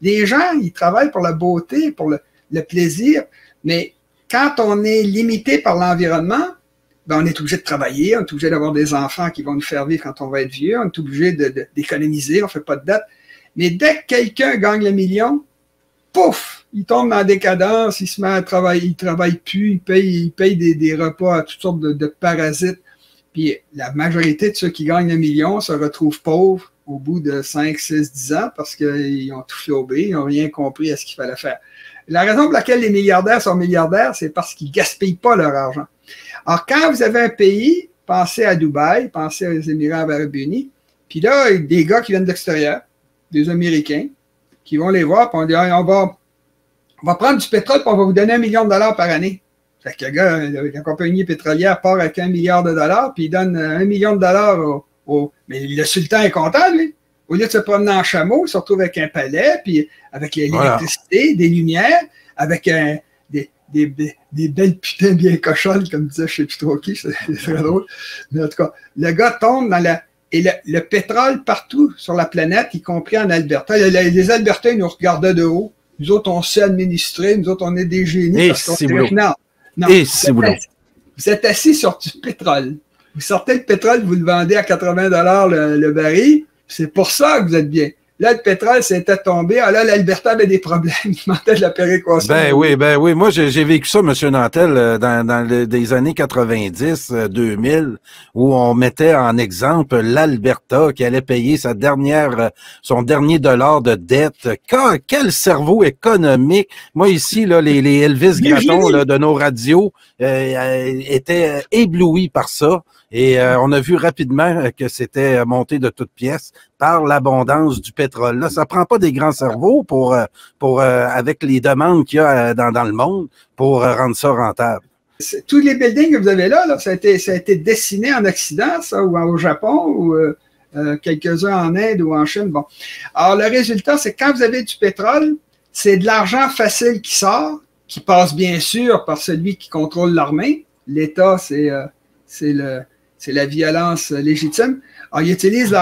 Les gens, ils travaillent pour la beauté, pour le plaisir, mais quand on est limité par l'environnement, ben on est obligé de travailler, on est obligé d'avoir des enfants qui vont nous faire vivre quand on va être vieux, on est obligé d'économiser, on ne fait pas de dette. Mais dès que quelqu'un gagne le million, pouf, il tombe dans la décadence, il se met à travailler, il travaille plus, il paye des repas à toutes sortes de parasites. Puis la majorité de ceux qui gagnent le million se retrouvent pauvres au bout de 5, 6, 10 ans parce qu'ils ont tout flobé, ils n'ont rien compris à ce qu'il fallait faire. La raison pour laquelle les milliardaires sont milliardaires, c'est parce qu'ils ne gaspillent pas leur argent. Alors, quand vous avez un pays, pensez à Dubaï, pensez aux Émirats arabes unis, puis là, il y a des gars qui viennent de l'extérieur, des Américains, qui vont les voir, puis on dit, on va prendre du pétrole, puis on va vous donner $1 million par année. Fait que le gars, la compagnie pétrolière part avec $1 milliard, puis il donne $1 million mais le sultan est content, lui. Au lieu de se promener en chameau, il se retrouve avec un palais, puis avec l'électricité, des lumières, avec des belles putains bien cochonnes, comme disait je sais plus trop qui, c'est très drôle. Mais en tout cas, le gars tombe dans et le pétrole partout sur la planète, y compris en Alberta. Les Albertains, ils nous regardaient de haut. Nous autres, on sait administrer, nous autres, on est des génies. Parce qu'on non, vous êtes assis sur du pétrole. Vous sortez le pétrole, vous le vendez à 80 $ le baril. C'est pour ça que vous êtes bien. Là, le pétrole s'était tombé. Ah là, l'Alberta avait des problèmes. Il manquait de la péréquation. Ben oui. Moi, j'ai vécu ça, M. Nantel, dans des années 90, 2000, où on mettait en exemple l'Alberta qui allait payer son dernier dollar de dette. Quel cerveau économique! Moi, ici, là, les Elvis Gratton de nos radios étaient éblouis par ça. Et on a vu rapidement que c'était monté de toutes pièces par l'abondance du pétrole. Là, ça prend pas des grands cerveaux pour avec les demandes qu'il y a dans le monde pour rendre ça rentable. Tous les buildings que vous avez là, ça a été dessiné en Occident, ça, ou au Japon, ou quelques-uns en Inde ou en Chine. Bon. Alors, le résultat, c'est que quand vous avez du pétrole, c'est de l'argent facile qui sort, qui passe bien sûr par celui qui contrôle l'armée. L'État, c'est la violence légitime. Alors, il utilise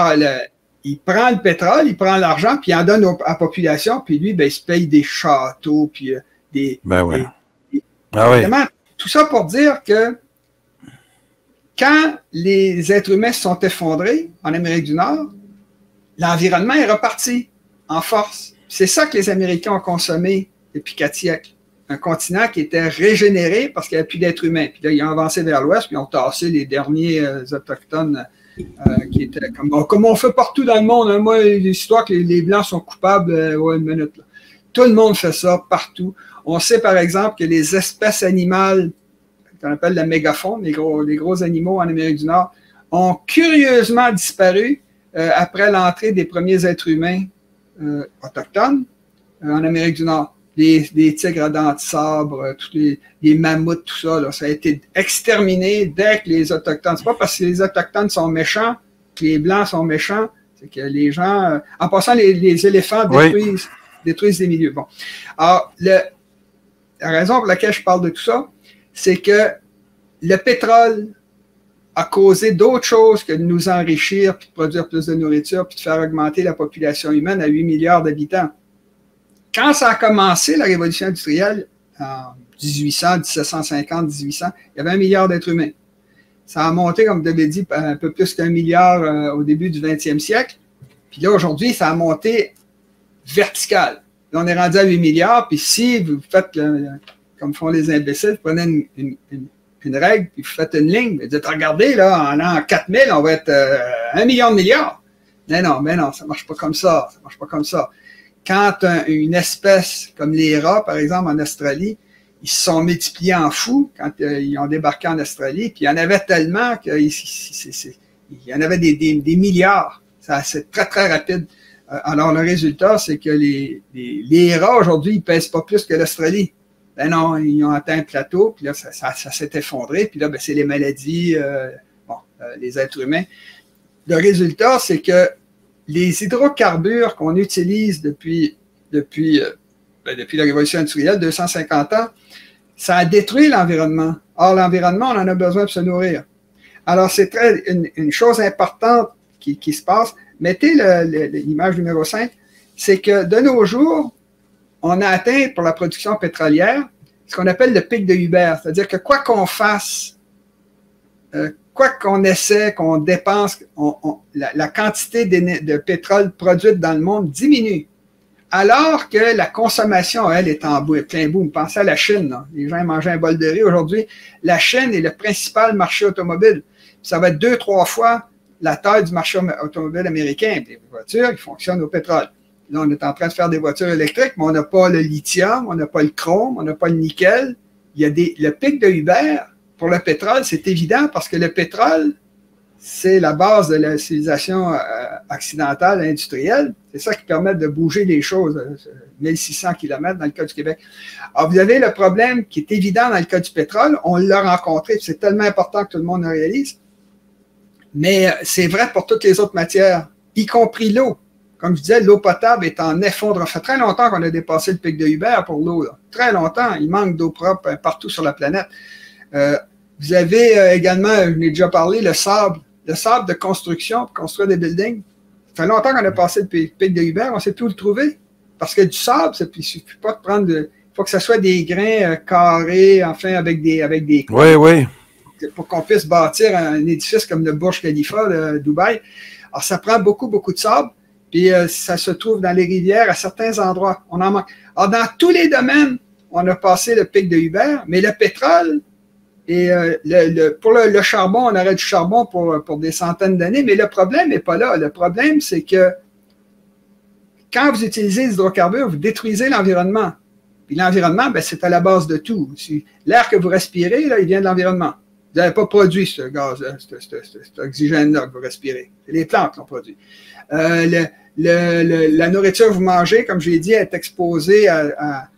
il prend le pétrole, il prend l'argent, puis il en donne à la population, puis lui, ben, il se paye des châteaux, puis Vraiment, tout ça pour dire que quand les êtres humains se sont effondrés en Amérique du Nord, l'environnement est reparti en force. C'est ça que les Américains ont consommé depuis 4 siècles. Un continent qui était régénéré parce qu'il n'y avait plus d'êtres humains. Puis là, ils ont avancé vers l'ouest, puis ils ont tassé les derniers autochtones qui étaient comme on fait partout dans le monde. Hein. Moi, l'histoire que les Blancs sont coupables, ouais, une minute. Là. Tout le monde fait ça partout. On sait, par exemple, que les espèces animales, qu'on appelle la mégafaune, les gros animaux en Amérique du Nord, ont curieusement disparu après l'entrée des premiers êtres humains autochtones en Amérique du Nord. Les tigres à dents de sabre, tous les mammouths, tout ça, là, ça a été exterminé dès que les Autochtones. C'est pas parce que les Autochtones sont méchants que les Blancs sont méchants, c'est que les gens... en passant, les éléphants détruisent des milieux. Bon. Alors, la raison pour laquelle je parle de tout ça, c'est que le pétrole a causé d'autres choses que de nous enrichir, puis de produire plus de nourriture, puis de faire augmenter la population humaine à 8 milliards d'habitants. Quand ça a commencé, la révolution industrielle, en 1800, 1750, 1800, il y avait 1 milliard d'êtres humains. Ça a monté, comme vous l'avez dit, un peu plus qu'1 milliard au début du 20e siècle. Puis là, aujourd'hui, ça a monté vertical. Là, on est rendu à 8 milliards, puis si vous faites, comme font les imbéciles, vous prenez une règle, puis vous faites une ligne, vous dites, regardez, là, en l'an 4000, on va être 1 million de milliards. Mais non, ça marche pas comme ça. Ça marche pas comme ça. Quand une espèce comme les rats, par exemple, en Australie, ils se sont multipliés en fous quand ils ont débarqué en Australie, puis il y en avait tellement qu'il y en avait des milliards. C'est très, très rapide. Alors, le résultat, c'est que les rats, aujourd'hui, ils pèsent pas plus que l'Australie. Ben non, ils ont atteint un plateau, puis là, ça s'est effondré, puis là, ben, c'est les maladies, les êtres humains. Le résultat, c'est que les hydrocarbures qu'on utilise depuis la révolution industrielle, 250 ans, ça a détruit l'environnement. Or, l'environnement, on en a besoin pour se nourrir. Alors, c'est une chose importante qui se passe. Mettez l'image numéro 5, c'est que de nos jours, on a atteint pour la production pétrolière ce qu'on appelle le pic de Huber. C'est-à-dire que quoi qu'on fasse, quoi qu'on essaie, qu'on dépense, la quantité de pétrole produite dans le monde diminue. Alors que la consommation, elle, est en plein boom. Pensez à la Chine. Là. Les gens mangent un bol de riz. Aujourd'hui, la Chine est le principal marché automobile. Ça va être 2-3 fois la taille du marché automobile américain. Les voitures, ils fonctionnent au pétrole. Là, on est en train de faire des voitures électriques, mais on n'a pas le lithium, on n'a pas le chrome, on n'a pas le nickel. Il y a le pic de Huber pour le pétrole, c'est évident parce que le pétrole, c'est la base de la civilisation occidentale industrielle. C'est ça qui permet de bouger les choses, 1600 km dans le cas du Québec. Alors, vous avez le problème qui est évident dans le cas du pétrole. On l'a rencontré, c'est tellement important que tout le monde le réalise. Mais c'est vrai pour toutes les autres matières, y compris l'eau. Comme je disais, l'eau potable est en effondrement. Ça fait très longtemps qu'on a dépassé le pic de Huber pour l'eau. Très longtemps. Il manque d'eau propre partout sur la planète. Vous avez également, je n'ai déjà parlé, le sable de construction pour construire des buildings. Ça fait longtemps qu'on a passé le pic de Huber, on ne sait plus où le trouver. Parce que du sable, il ne suffit pas de prendre il faut que ce soit des grains carrés, enfin, avec des coins. Oui. Pour qu'on puisse bâtir un édifice comme le Burj Khalifa de Dubaï. Alors, ça prend beaucoup, beaucoup de sable. Puis, ça se trouve dans les rivières à certains endroits. On en manque. Alors, dans tous les domaines, on a passé le pic de Huber, mais le pétrole, et pour le charbon, on aurait du charbon pour des centaines d'années, mais le problème n'est pas là. Le problème, c'est que quand vous utilisez les hydrocarbures, vous détruisez l'environnement. Puis l'environnement, ben, c'est à la base de tout. L'air que vous respirez, là, il vient de l'environnement. Vous n'avez pas produit ce gaz, cet oxygène-là que vous respirez. C'est les plantes qui l'ont produit. La nourriture que vous mangez, comme je l'ai dit, est exposée à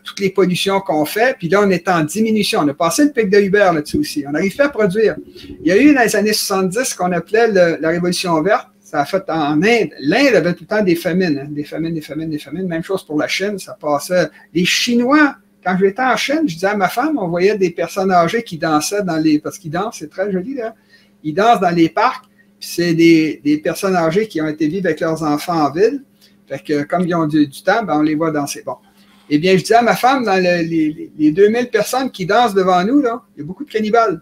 toutes les pollutions qu'on fait, puis là, on est en diminution. On a passé le pic de Huber là-dessus aussi. On n'arrive pas à produire. Il y a eu dans les années 70 ce qu'on appelait la Révolution verte. Ça a fait en Inde. L'Inde avait tout le temps des famines, hein, des famines. Même chose pour la Chine, ça passait. Les Chinois, quand j'étais en Chine, je disais à ma femme, on voyait des personnes âgées qui dansaient parce qu'ils dansent, c'est très joli, là. Ils dansent dans les parcs, puis c'est des personnes âgées qui ont été vivre avec leurs enfants en ville. Fait que, comme ils ont du temps, ben, on les voit danser. Bon. Eh bien, je disais à ma femme, dans les 2000 personnes qui dansent devant nous, là, il y a beaucoup de cannibales.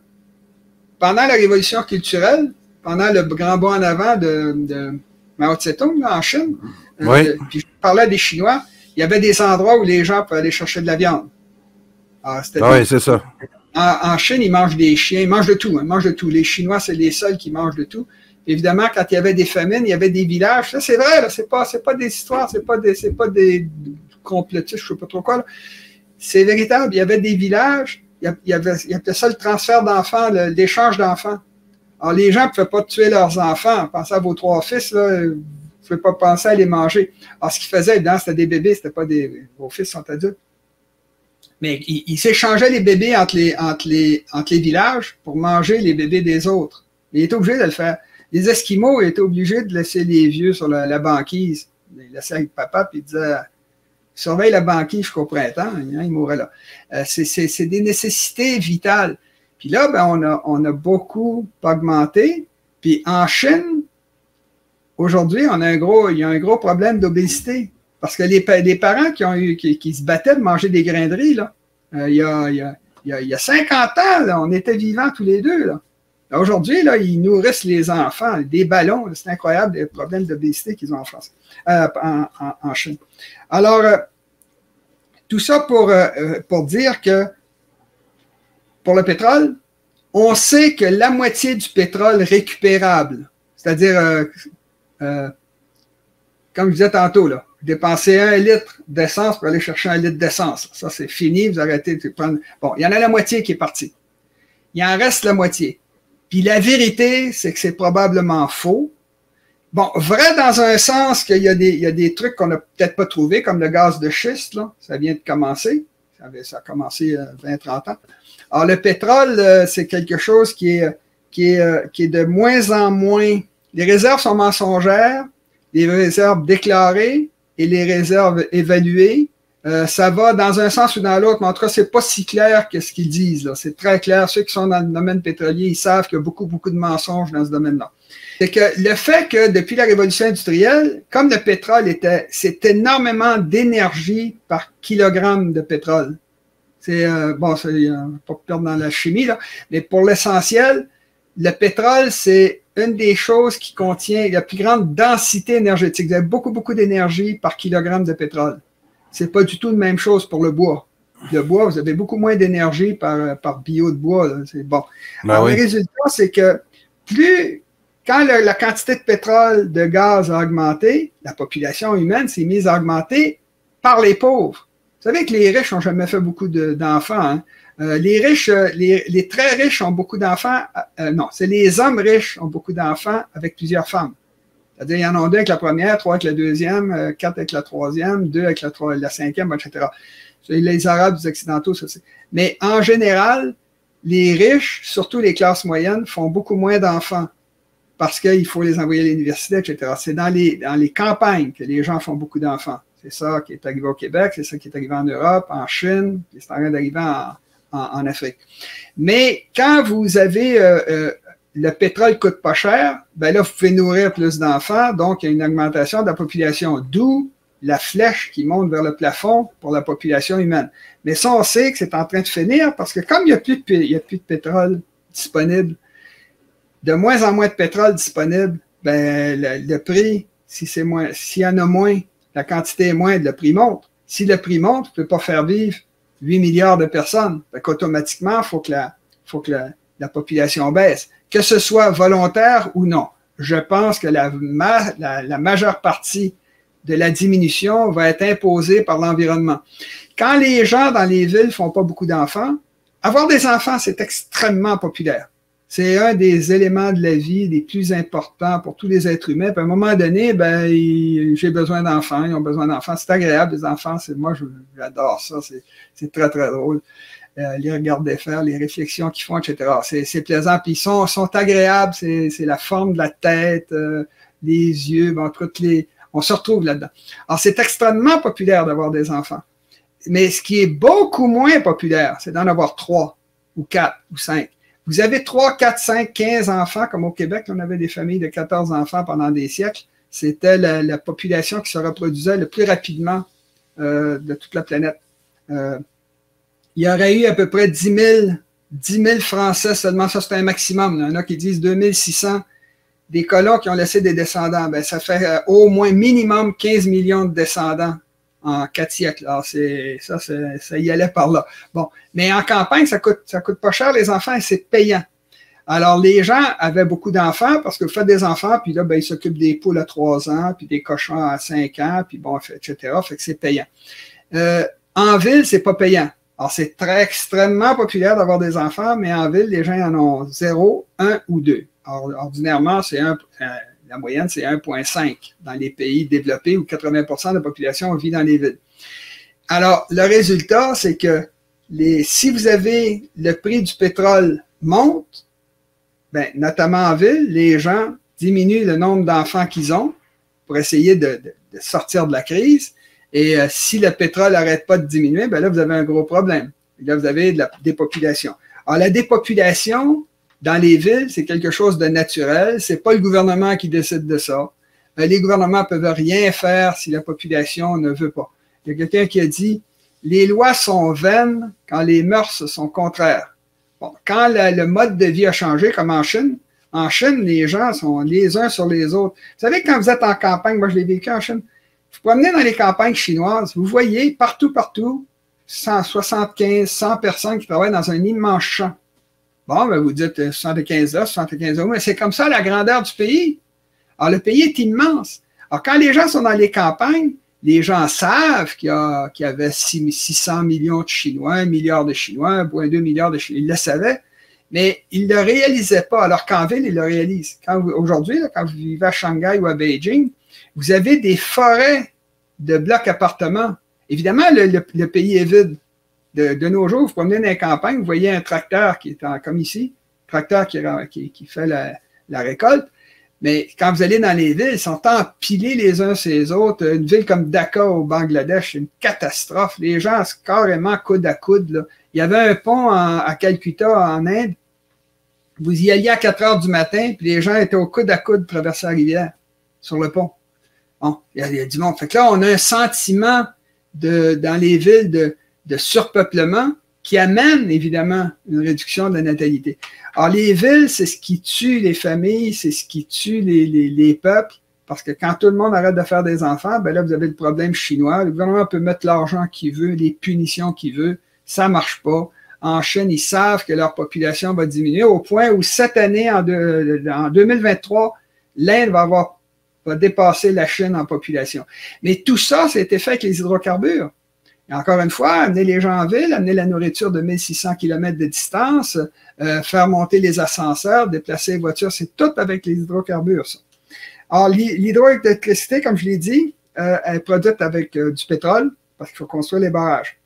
Pendant la révolution culturelle, pendant le grand bond en avant de Mao Tse-tung, là, en Chine. Oui. Puis je parlais des Chinois, il y avait des endroits où les gens pouvaient aller chercher de la viande. Oui, c'est ça. En Chine, ils mangent des chiens, ils mangent de tout, hein, ils mangent de tout. Les Chinois, c'est les seuls qui mangent de tout. Évidemment, quand il y avait des famines, il y avait des villages. Ça, c'est vrai, là, c'est pas des histoires, c'est pas des complotistes, je sais pas trop quoi. C'est véritable. Il y avait des villages, il y avait ça le transfert d'enfants, l'échange d'enfants. Alors, les gens ne pouvaient pas tuer leurs enfants. Pensez à vos 3 fils, là, vous ne pouvez pas penser à les manger. Alors, ce qu'ils faisaient, évidemment, c'était des bébés, c'était pas des. Vos fils sont adultes. Mais ils s'échangeaient les bébés entre les villages pour manger les bébés des autres. Ils étaient obligés de le faire. Les Esquimaux étaient obligés de laisser les vieux sur la banquise. Ils laissaient avec papa, puis ils disaient surveille la banquise jusqu'au printemps, ils mourraient là. C'est des nécessités vitales. Puis là, ben, on a beaucoup augmenté. Puis en Chine, aujourd'hui, il y a un gros problème d'obésité. Parce que les parents qui se battaient de manger des grains de riz, là, il y a 50 ans, là, on était vivants tous les deux. Là. Aujourd'hui, là, ils nourrissent les enfants, des ballons. C'est incroyable les problèmes d'obésité qu'ils ont en France, en Chine. Alors, tout ça pour dire que pour le pétrole, on sait que la moitié du pétrole récupérable, c'est-à-dire, comme je disais tantôt, là, dépenser 1 litre d'essence pour aller chercher 1 litre d'essence. Ça, c'est fini, vous arrêtez de prendre. Bon, il y en a la moitié qui est partie. Il en reste la moitié. Puis la vérité, c'est que c'est probablement faux. Bon, vrai dans un sens qu'il y a des trucs qu'on n'a peut-être pas trouvés, comme le gaz de schiste, là, ça vient de commencer. Ça a commencé 20-30 ans. Alors, le pétrole, c'est quelque chose qui est de moins en moins. Les réserves sont mensongères, les réserves déclarées et les réserves évaluées. Ça va dans un sens ou dans l'autre, mais en tout cas, c'est pas si clair que ce qu'ils disent, là. C'est très clair. Ceux qui sont dans le domaine pétrolier, ils savent qu'il y a beaucoup, beaucoup de mensonges dans ce domaine-là. C'est que le fait que depuis la révolution industrielle, comme le pétrole c'est énormément d'énergie par kilogramme de pétrole. C'est, bon, ça, pas perdre dans la chimie, là, mais pour l'essentiel, le pétrole, c'est une des choses qui contient la plus grande densité énergétique. Vous avez beaucoup, beaucoup d'énergie par kilogramme de pétrole. C'est pas du tout la même chose pour le bois. Le bois, vous avez beaucoup moins d'énergie par bio de bois. C'est bon. Alors, oui. Le résultat, c'est que quand la quantité de pétrole, de gaz a augmenté, la population humaine s'est mise à augmenter par les pauvres. Vous savez que les riches n'ont jamais fait beaucoup d'enfants. Hein? Les riches, les très riches ont beaucoup d'enfants. Non, c'est les hommes riches ont beaucoup d'enfants avec plusieurs femmes. C'est-à-dire, il y en a 2 avec la première, 3 avec la deuxième, 4 avec la troisième, 2 avec la cinquième, etc. Les Arabes, les Occidentaux, ça c'est. Mais en général, les riches, surtout les classes moyennes, font beaucoup moins d'enfants parce qu'il faut les envoyer à l'université, etc. C'est dans les campagnes que les gens font beaucoup d'enfants. C'est ça qui est arrivé au Québec, c'est ça qui est arrivé en Europe, en Chine, puis c'est en train d'arriver en Afrique. Mais quand vous avez le pétrole coûte pas cher, ben là, vous pouvez nourrir plus d'enfants, donc il y a une augmentation de la population, d'où la flèche qui monte vers le plafond pour la population humaine. Mais ça, on sait que c'est en train de finir parce que comme il n'y a plus de pétrole disponible, de moins en moins de pétrole disponible, ben le prix, s'il y en a moins, la quantité est moindre, le prix monte. Si le prix monte, vous ne pouvez pas faire vivre 8 milliards de personnes. Fait qu'automatiquement, il faut que la population baisse. Que ce soit volontaire ou non. Je pense que la majeure partie de la diminution va être imposée par l'environnement. Quand les gens dans les villes font pas beaucoup d'enfants, avoir des enfants, c'est extrêmement populaire. C'est un des éléments de la vie les plus importants pour tous les êtres humains. Puis à un moment donné, ben, j'ai besoin d'enfants, ils ont besoin d'enfants. C'est agréable, les enfants. Moi, j'adore ça. C'est très, très drôle. Les regarder faire, les réflexions qu'ils font, etc. C'est plaisant. Puis ils sont agréables. C'est la forme de la tête, les yeux, bon, on se retrouve là-dedans. Alors, c'est extrêmement populaire d'avoir des enfants. Mais ce qui est beaucoup moins populaire, c'est d'en avoir 3 ou 4 ou 5. Vous avez 3, 4, 5, 15 enfants, comme au Québec, on avait des familles de 14 enfants pendant des siècles. C'était la population qui se reproduisait le plus rapidement de toute la planète. Il y aurait eu à peu près 10 000 Français seulement. Ça, c'était un maximum. Il y en a qui disent 2600 des colons qui ont laissé des descendants. Ben, ça fait au moins minimum 15 millions de descendants en 4 siècles. Alors, ça y allait par là. Bon, mais en campagne, ça coûte pas cher les enfants et c'est payant. Alors, les gens avaient beaucoup d'enfants parce que vous faites des enfants, puis là, ben, ils s'occupent des poules à 3 ans, puis des cochons à 5 ans, puis bon, etc. Fait que c'est payant. En ville, c'est pas payant. Alors, c'est extrêmement populaire d'avoir des enfants, mais en ville, les gens en ont 0, 1 ou 2. Alors, ordinairement, la moyenne, c'est 1,5 dans les pays développés où 80% de la population vit dans les villes. Alors, le résultat, c'est que si vous avez le prix du pétrole monte, ben, notamment en ville, les gens diminuent le nombre d'enfants qu'ils ont pour essayer de sortir de la crise. Et si le pétrole n'arrête pas de diminuer, ben là, vous avez un gros problème. Là, vous avez de la dépopulation. Alors, la dépopulation dans les villes, c'est quelque chose de naturel. C'est pas le gouvernement qui décide de ça. Les gouvernements peuvent rien faire si la population ne veut pas. Il y a quelqu'un qui a dit, les lois sont vaines quand les mœurs sont contraires. Bon, quand le mode de vie a changé, comme en Chine, les gens sont les uns sur les autres. Vous savez, quand vous êtes en campagne, moi je l'ai vécu en Chine, vous promenez dans les campagnes chinoises, vous voyez partout, 175, 100 personnes qui travaillent dans un immense champ. Bon, ben vous dites 75 là, 75 là, mais c'est comme ça la grandeur du pays. Alors, le pays est immense. Alors, quand les gens sont dans les campagnes, les gens savent qu'il y avait 600 millions de Chinois, 1 milliard de Chinois, 1,2 milliard de Chinois. Ils le savaient, mais ils ne le réalisaient pas. Alors qu'en ville, ils le réalisent. Aujourd'hui, quand vous vivez à Shanghai ou à Beijing, vous avez des forêts de blocs appartements. Évidemment, le pays est vide. De nos jours, vous promenez dans les campagnes, vous voyez un tracteur qui est comme ici, tracteur qui fait la récolte. Mais quand vous allez dans les villes, ils sont empilés les uns sur les autres. Une ville comme Dhaka au Bangladesh, c'est une catastrophe. Les gens sont carrément coude à coude. Là. Il y avait un pont à Calcutta, en Inde. Vous y alliez à 4 heures du matin, puis les gens étaient au coude à coude pour traverser la rivière, sur le pont. Bon, il y a du monde. Fait que là, on a un sentiment dans les villes de surpeuplement qui amène évidemment une réduction de la natalité. Alors, les villes, c'est ce qui tue les familles, c'est ce qui tue les peuples, parce que quand tout le monde arrête de faire des enfants, ben là, vous avez le problème chinois. Le gouvernement peut mettre l'argent qu'il veut, les punitions qu'il veut, ça marche pas. En Chine, ils savent que leur population va diminuer au point où cette année, en 2023, l'Inde va dépasser la Chine en population. Mais tout ça, été fait avec les hydrocarbures. Et encore une fois, amener les gens en ville, amener la nourriture de 1600 km de distance, faire monter les ascenseurs, déplacer les voitures, c'est tout avec les hydrocarbures, ça. Alors, l'hydroélectricité, comme je l'ai dit, elle est produite avec du pétrole, parce qu'il faut construire les barrages.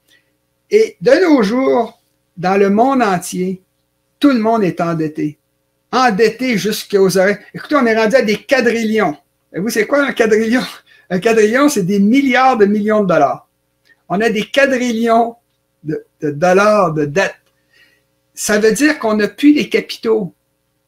Et de nos jours, dans le monde entier, tout le monde est endetté. Endetté jusqu'aux oreilles. Écoutez, on est rendu à des quadrillions. Et vous, c'est quoi un quadrillion? Un quadrillion, c'est des milliards de millions de dollars. On a des quadrillions de dollars de dettes. Ça veut dire qu'on n'a plus les capitaux.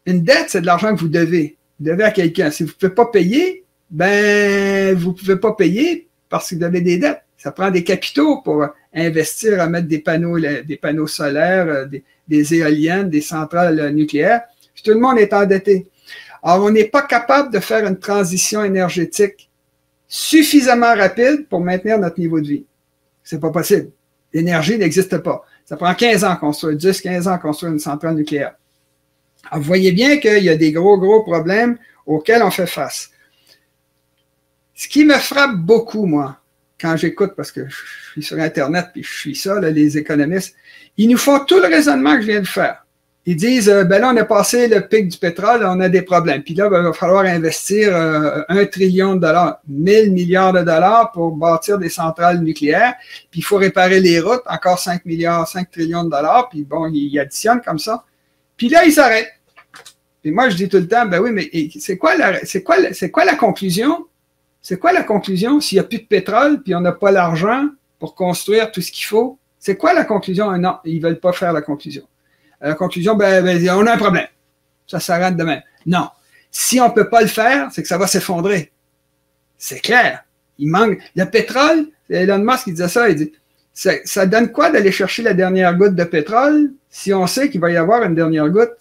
Une dette, c'est de l'argent que vous devez. Vous devez à quelqu'un. Si vous ne pouvez pas payer, ben, vous ne pouvez pas payer parce que vous avez des dettes. Ça prend des capitaux pour investir à mettre des panneaux solaires, des éoliennes, des centrales nucléaires. Puis tout le monde est endetté. Alors, on n'est pas capable de faire une transition énergétique suffisamment rapide pour maintenir notre niveau de vie. C'est pas possible. L'énergie n'existe pas. Ça prend 15 ans à construire, 10-15 ans à construire une centrale nucléaire. Alors, vous voyez bien qu'il y a des gros problèmes auxquels on fait face. Ce qui me frappe beaucoup, moi, quand j'écoute, parce que je suis sur Internet, puis je suis ça, là, les économistes, ils nous font tout le raisonnement que je viens de faire. Ils disent, ben là, on a passé le pic du pétrole, on a des problèmes. Puis là, ben, il va falloir investir 1 trillion de dollars, 1000 milliards de dollars pour bâtir des centrales nucléaires. Puis il faut réparer les routes, encore 5 trillions de dollars. Puis bon, ils additionnent comme ça. Puis là, ils s'arrêtent. Et moi, je dis tout le temps, ben oui, mais c'est quoi la conclusion? C'est quoi la conclusion s'il n'y a plus de pétrole puis on n'a pas l'argent pour construire tout ce qu'il faut? C'est quoi la conclusion? Non, ils ne veulent pas faire la conclusion. La conclusion, ben, on a un problème. Ça s'arrête demain. Non. Si on ne peut pas le faire, c'est que ça va s'effondrer. C'est clair. Il manque. Le pétrole, Elon Musk, il disait ça, il dit, ça donne quoi d'aller chercher la dernière goutte de pétrole si on sait qu'il va y avoir une dernière goutte?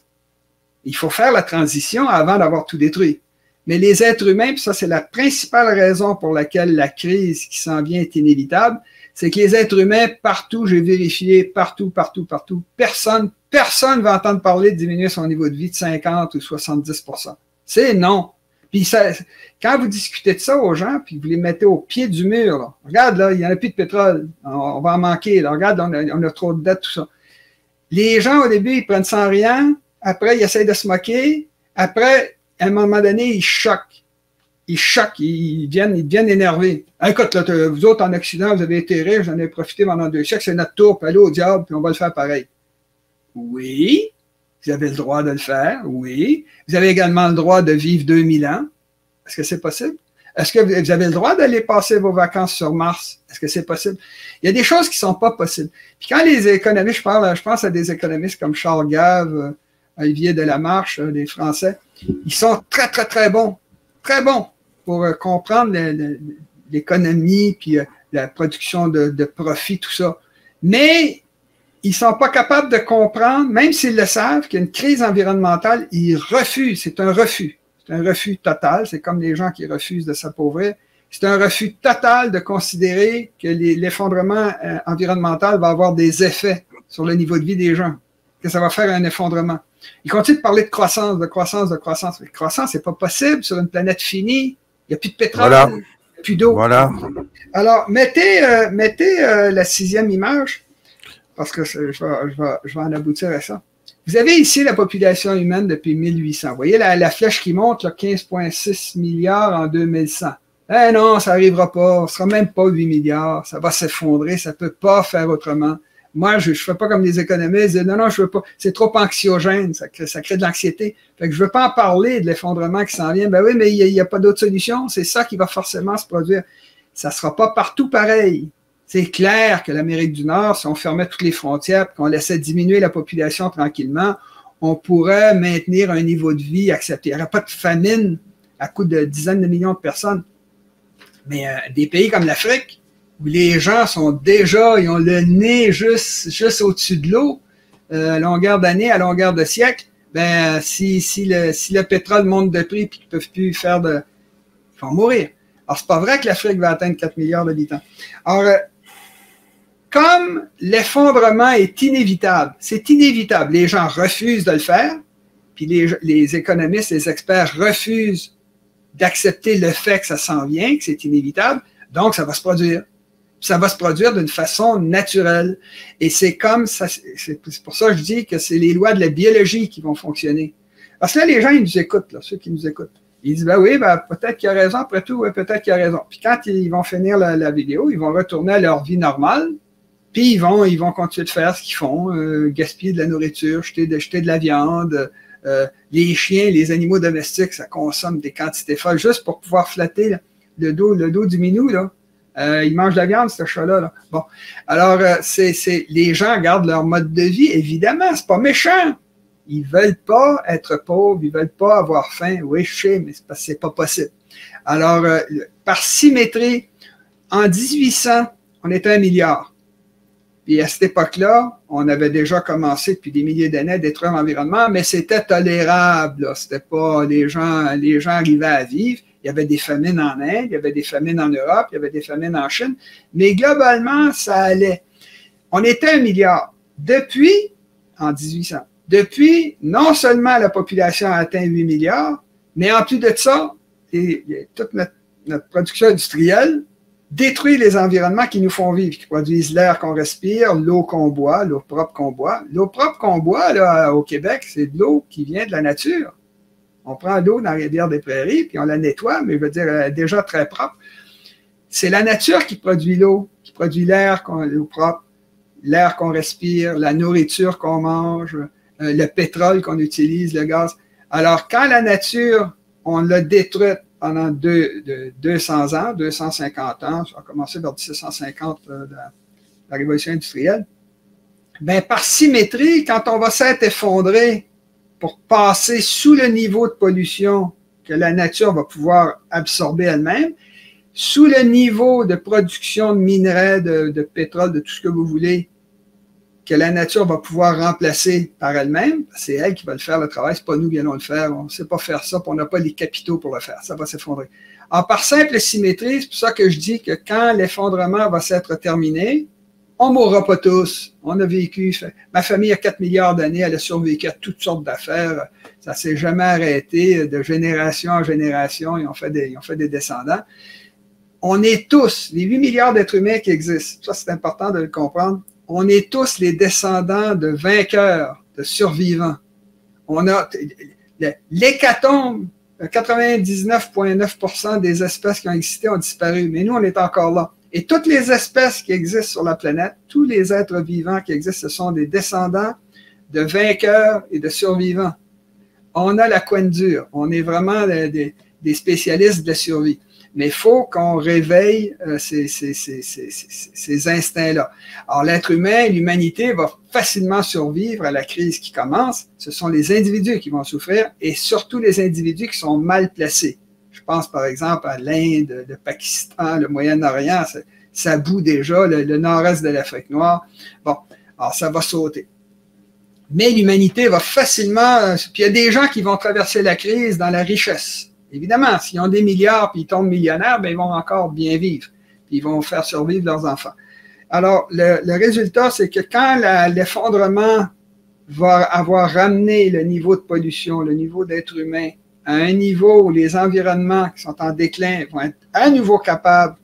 Il faut faire la transition avant d'avoir tout détruit. Mais les êtres humains, puis ça c'est la principale raison pour laquelle la crise qui s'en vient est inévitable, c'est que les êtres humains, partout, j'ai vérifié, partout, personne va entendre parler de diminuer son niveau de vie de 50 ou 70%. C'est non. Puis ça, quand vous discutez de ça aux gens, puis vous les mettez au pied du mur, là, regarde, là, il n'y en a plus de pétrole, on va en manquer, là, regarde, on a trop de dettes, tout ça. Les gens, au début, ils prennent sans rien, après, ils essayent de se moquer, après, à un moment donné, ils choquent, ils deviennent énervés. Écoute, là, vous autres, en Occident, vous avez été riches, j'en ai profité pendant 2 siècles, c'est notre tour, puis allez au diable, puis on va le faire pareil. Oui, vous avez le droit de le faire, oui. Vous avez également le droit de vivre 2000 ans. Est-ce que c'est possible? Est-ce que vous avez le droit d'aller passer vos vacances sur Mars? Est-ce que c'est possible? Il y a des choses qui ne sont pas possibles. Puis quand les économistes, je pense à des économistes comme Charles Gave, Olivier Delamarche, des Français, ils sont très bons pour comprendre l'économie, puis la production de profit, tout ça. Mais ils ne sont pas capables de comprendre, même s'ils le savent, qu'il y a une crise environnementale, ils refusent. C'est un refus. C'est un refus total. C'est comme les gens qui refusent de s'appauvrir. C'est un refus total de considérer que l'effondrement environnemental va avoir des effets sur le niveau de vie des gens, que ça va faire un effondrement. Ils continuent de parler de croissance. La croissance, c'est pas possible sur une planète finie. Il n'y a plus de pétrole, voilà. Il n'y a plus d'eau. Voilà. Alors, mettez la 6e image, parce que je vais en aboutir à ça. Vous avez ici la population humaine depuis 1800. Vous voyez la flèche qui monte, 15,6 milliards en 2100. Eh non, ça n'arrivera pas, on ne sera même pas 8 milliards, ça va s'effondrer, ça ne peut pas faire autrement. Moi, je ne fais pas comme les économistes, non, je veux pas, c'est trop anxiogène, ça crée de l'anxiété. Fait que je veux pas en parler de l'effondrement qui s'en vient. Ben oui, mais il n'y a pas d'autre solution, c'est ça qui va forcément se produire. Ça ne sera pas partout pareil. C'est clair que l'Amérique du Nord, si on fermait toutes les frontières et qu'on laissait diminuer la population tranquillement, on pourrait maintenir un niveau de vie accepté. Il n'y aurait pas de famine à coût de dizaines de millions de personnes. Mais des pays comme l'Afrique, où les gens sont déjà, ils ont le nez juste au-dessus de l'eau, à longueur d'année, à longueur de siècle, ben si le pétrole monte de prix et qu'ils ne peuvent plus faire ils vont mourir. Alors, c'est pas vrai que l'Afrique va atteindre 4 milliards d'habitants. Alors, comme l'effondrement est inévitable, c'est inévitable, les gens refusent de le faire, puis les économistes, les experts refusent d'accepter le fait que ça s'en vient, que c'est inévitable, donc ça va se produire. Ça va se produire d'une façon naturelle. Et c'est comme ça, c'est pour ça que je dis que c'est les lois de la biologie qui vont fonctionner. Parce que là, les gens, ils nous écoutent, là, ceux qui nous écoutent. Ils disent, ben oui, ben, peut-être qu'il a raison, après tout, ouais, peut-être qu'il a raison. Puis quand ils vont finir la vidéo, ils vont retourner à leur vie normale, puis ils vont continuer de faire ce qu'ils font, gaspiller de la nourriture, jeter de la viande. Les chiens, les animaux domestiques, ça consomme des quantités folles juste pour pouvoir flatter le dos du minou, là. Ils mangent de la viande, ce chat-là. Là. Bon. Alors, les gens gardent leur mode de vie, évidemment, c'est pas méchant. Ils veulent pas être pauvres, ils veulent pas avoir faim. Oui, je sais, mais c'est pas possible. Alors, par symétrie, en 1800, on était 1 milliard. Puis à cette époque-là, on avait déjà commencé depuis des milliers d'années à détruire l'environnement, mais c'était tolérable. C'était pas les gens arrivaient à vivre. Il y avait des famines en Inde, il y avait des famines en Europe, il y avait des famines en Chine, mais globalement, ça allait. On était 1 milliard. Depuis, en 1800, non seulement la population a atteint 8 milliards, mais en plus de ça, toute notre production industrielle détruit les environnements qui nous font vivre, qui produisent l'air qu'on respire, l'eau qu'on boit, l'eau propre qu'on boit. L'eau propre qu'on boit, là, au Québec, c'est de l'eau qui vient de la nature. On prend l'eau dans la rivière des Prairies, puis on la nettoie, mais je veux dire, déjà très propre. C'est la nature qui produit l'eau, qui produit l'eau propre, l'air qu'on respire, la nourriture qu'on mange, le pétrole qu'on utilise, le gaz. Alors, quand la nature, on l'a détruite pendant 200 ans, 250 ans, ça a commencé vers 1750, la révolution industrielle, bien, par symétrie, quand on va s'être effondré pour passer sous le niveau de pollution que la nature va pouvoir absorber elle-même, sous le niveau de production de minerais, de pétrole, de tout ce que vous voulez, que la nature va pouvoir remplacer par elle-même. C'est elle qui va le faire, le travail. C'est pas nous qui allons le faire. On ne sait pas faire ça, puis on n'a pas les capitaux pour le faire. Ça va s'effondrer. Alors, par simple symétrie, c'est pour ça que je dis que quand l'effondrement va s'être terminé, on ne mourra pas tous. On a vécu. Ma famille a 4 milliards d'années, elle a survécu à toutes sortes d'affaires. Ça ne s'est jamais arrêté de génération en génération. Ils ont fait des descendants. On est tous, les 8 milliards d'êtres humains qui existent, ça c'est important de le comprendre, on est tous les descendants de vainqueurs, de survivants. On a l'hécatombe, 99,9% des espèces qui ont existé ont disparu, mais nous on est encore là. Et toutes les espèces qui existent sur la planète, tous les êtres vivants qui existent, ce sont des descendants de vainqueurs et de survivants. On a la coine dure, on est vraiment des spécialistes de la survie. Mais il faut qu'on réveille ces instincts-là. Alors, l'être humain, l'humanité va facilement survivre à la crise qui commence. Ce sont les individus qui vont souffrir et surtout les individus qui sont mal placés. Je pense par exemple à l'Inde, le Pakistan, le Moyen-Orient, ça bout déjà, le nord-est de l'Afrique noire. Bon, alors ça va sauter. Mais l'humanité va facilement... Puis il y a des gens qui vont traverser la crise dans la richesse. Évidemment, s'ils ont des milliards puis ils tombent millionnaires, ben ils vont encore bien vivre. Puis ils vont faire survivre leurs enfants. Alors, le résultat, c'est que quand l'effondrement va avoir ramené le niveau de pollution, le niveau d'être humain, à un niveau où les environnements qui sont en déclin vont être à nouveau capables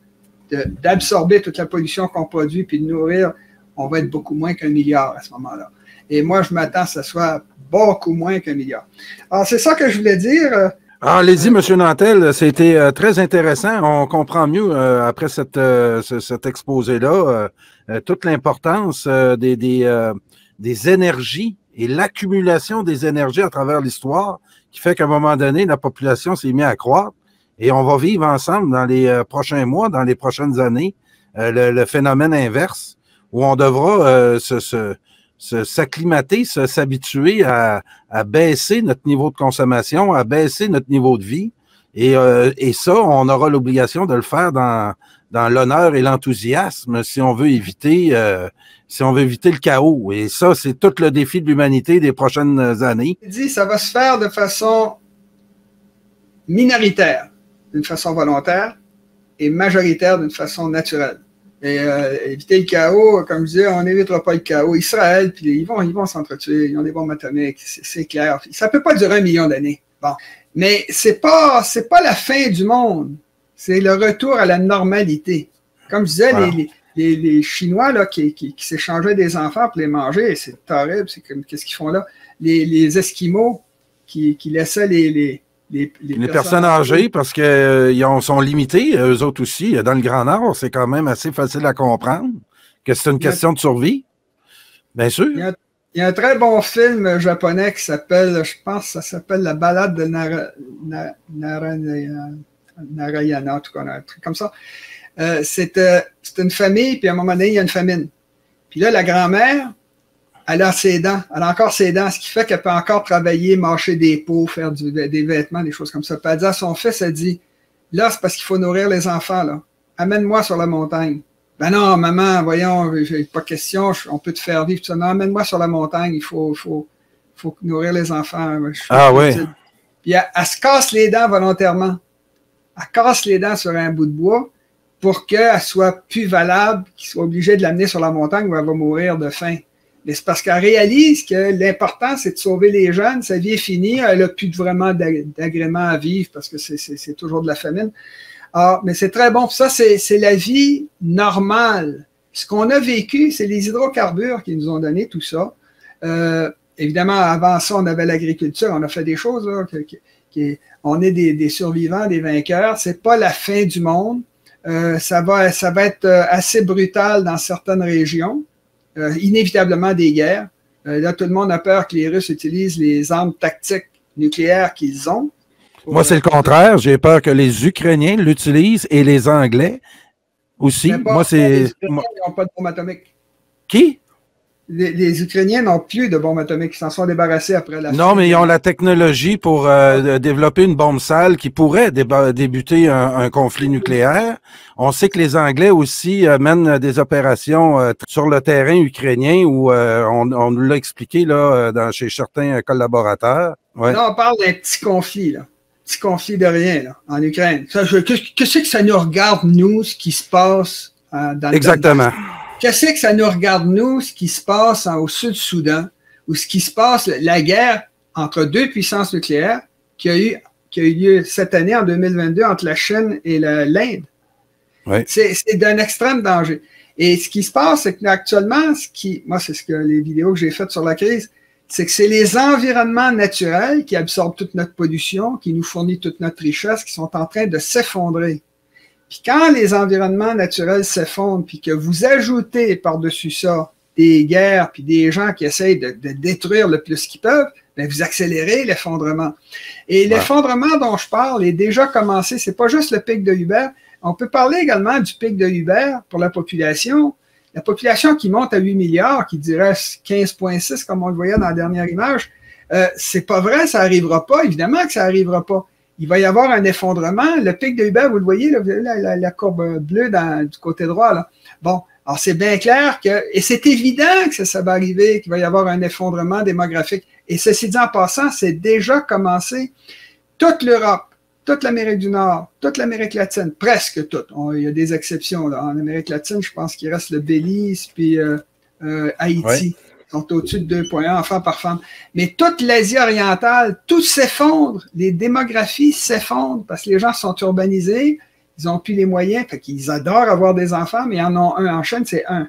d'absorber toute la pollution qu'on produit puis de nourrir, on va être beaucoup moins qu'1 milliard à ce moment-là. Et moi, je m'attends que ce soit beaucoup moins qu'1 milliard. Alors, c'est ça que je voulais dire. Ah, allez-y, M. Nantel, c'était très intéressant. On comprend mieux après cet exposé-là toute l'importance des énergies et l'accumulation des énergies à travers l'histoire qui fait qu'à un moment donné, la population s'est mise à croître et on va vivre ensemble dans les prochains mois, dans les prochaines années, le phénomène inverse où on devra s'acclimater, s'habituer à baisser notre niveau de consommation, à baisser notre niveau de vie. Et ça, on aura l'obligation de le faire dans l'honneur et l'enthousiasme si on veut éviter le chaos. Et ça, c'est tout le défi de l'humanité des prochaines années. Ça va se faire de façon minoritaire, d'une façon volontaire, et majoritaire d'une façon naturelle. Et éviter le chaos, comme je disais, on n'évitera pas le chaos. Israël, puis ils vont s'entretuer, ils ont des bombes atomiques, c'est clair. Ça peut pas durer 1 million d'années. Bon. Mais c'est pas la fin du monde. C'est le retour à la normalité. Comme je disais, voilà. Les Chinois là, qui s'échangeaient des enfants pour les manger, c'est horrible, c'est comme qu'est-ce qu'ils font là? Les Esquimaux qui laissaient les personnes âgées, parce qu'ils sont limités, eux autres aussi. Dans le Grand Nord, c'est quand même assez facile à comprendre que c'est une question de survie. Bien sûr. Il y a un très bon film japonais qui s'appelle, je pense, ça s'appelle La balade de Narayana, en tout cas, un truc comme ça. C'est une famille, puis à un moment donné, il y a une famine. Puis là, la grand-mère, elle a ses dents, elle a encore ses dents, ce qui fait qu'elle peut encore travailler, mâcher des peaux, faire des vêtements, des choses comme ça. Puis elle dit à son fils, elle dit, là, c'est parce qu'il faut nourrir les enfants, là. Amène-moi sur la montagne. Ben non, maman, voyons, j'ai pas question, on peut te faire vivre tout ça. Non, amène-moi sur la montagne, il faut nourrir les enfants. Ah oui. Puis elle se casse les dents volontairement. Elle casse les dents sur un bout de bois pour qu'elle soit plus valable, qu'il soit obligé de l'amener sur la montagne où elle va mourir de faim. Mais c'est parce qu'elle réalise que l'important, c'est de sauver les jeunes. Sa vie est finie. Elle n'a plus vraiment d'agrément à vivre parce que c'est toujours de la famine. Ah, mais c'est très bon. Ça, c'est la vie normale. Ce qu'on a vécu, c'est les hydrocarbures qui nous ont donné tout ça. Évidemment, avant ça, on avait l'agriculture. On a fait des choses. Là, on est des survivants, des vainqueurs. C'est pas la fin du monde. Ça va être assez brutal dans certaines régions. Inévitablement des guerres. Là, tout le monde a peur que les Russes utilisent les armes tactiques nucléaires qu'ils ont. Moi, c'est le contraire. J'ai peur que les Ukrainiens l'utilisent et les Anglais aussi. Moi, c'est... Les Ukrainiens n'ont pas de bombes atomiques. Qui? les Ukrainiens n'ont plus de bombes atomiques. Ils s'en sont débarrassés après la Non, mais ils ont la technologie pour développer une bombe sale qui pourrait débuter un conflit nucléaire. On sait que les Anglais aussi mènent des opérations sur le terrain ukrainien où on nous l'a expliqué là, chez certains collaborateurs. Ouais. Là, on parle d'un petit conflit, là. Petit conflit de rien, là, en Ukraine. Qu'est-ce que ça nous regarde, nous, ce qui se passe dans le Exactement. Qu'est-ce que ça nous regarde, nous, ce qui se passe au Sud-Soudan, ou ce qui se passe, la guerre entre deux puissances nucléaires qui a eu lieu cette année, en 2022, entre la Chine et l'Inde. Ouais. C'est d'un extrême danger. Et ce qui se passe, c'est qu'actuellement, moi, c'est ce que les vidéos que j'ai faites sur la crise, c'est que c'est les environnements naturels qui absorbent toute notre pollution, qui nous fournissent toute notre richesse, qui sont en train de s'effondrer. Puis quand les environnements naturels s'effondrent, puis que vous ajoutez par-dessus ça des guerres, puis des gens qui essayent de détruire le plus qu'ils peuvent, bien, vous accélérez l'effondrement. Et l'effondrement dont je parle est déjà commencé. C'est pas juste le pic de Hubert. On peut parler également du pic de Hubert pour la population. La population qui monte à 8 milliards, qui dirait 15,6 comme on le voyait dans la dernière image, c'est pas vrai, ça n'arrivera pas. Évidemment que ça n'arrivera pas. Il va y avoir un effondrement. Le pic de Hubert, vous le voyez, là, vous avez la courbe bleue du côté droit. Là. Bon, alors c'est bien clair que, et c'est évident que ça va arriver, qu'il va y avoir un effondrement démographique. Et ceci dit en passant, c'est déjà commencé. Toute l'Europe, toute l'Amérique du Nord, toute l'Amérique latine, presque toute. Il y a des exceptions. Là. En Amérique latine, je pense qu'il reste le Belize puis Haïti. Ouais. Sont au-dessus de 2,1 enfants par femme. Mais toute l'Asie orientale, tout s'effondre. Les démographies s'effondrent parce que les gens sont urbanisés, ils n'ont plus les moyens, fait qu'ils adorent avoir des enfants, mais ils en ont un. En Chine, c'est un.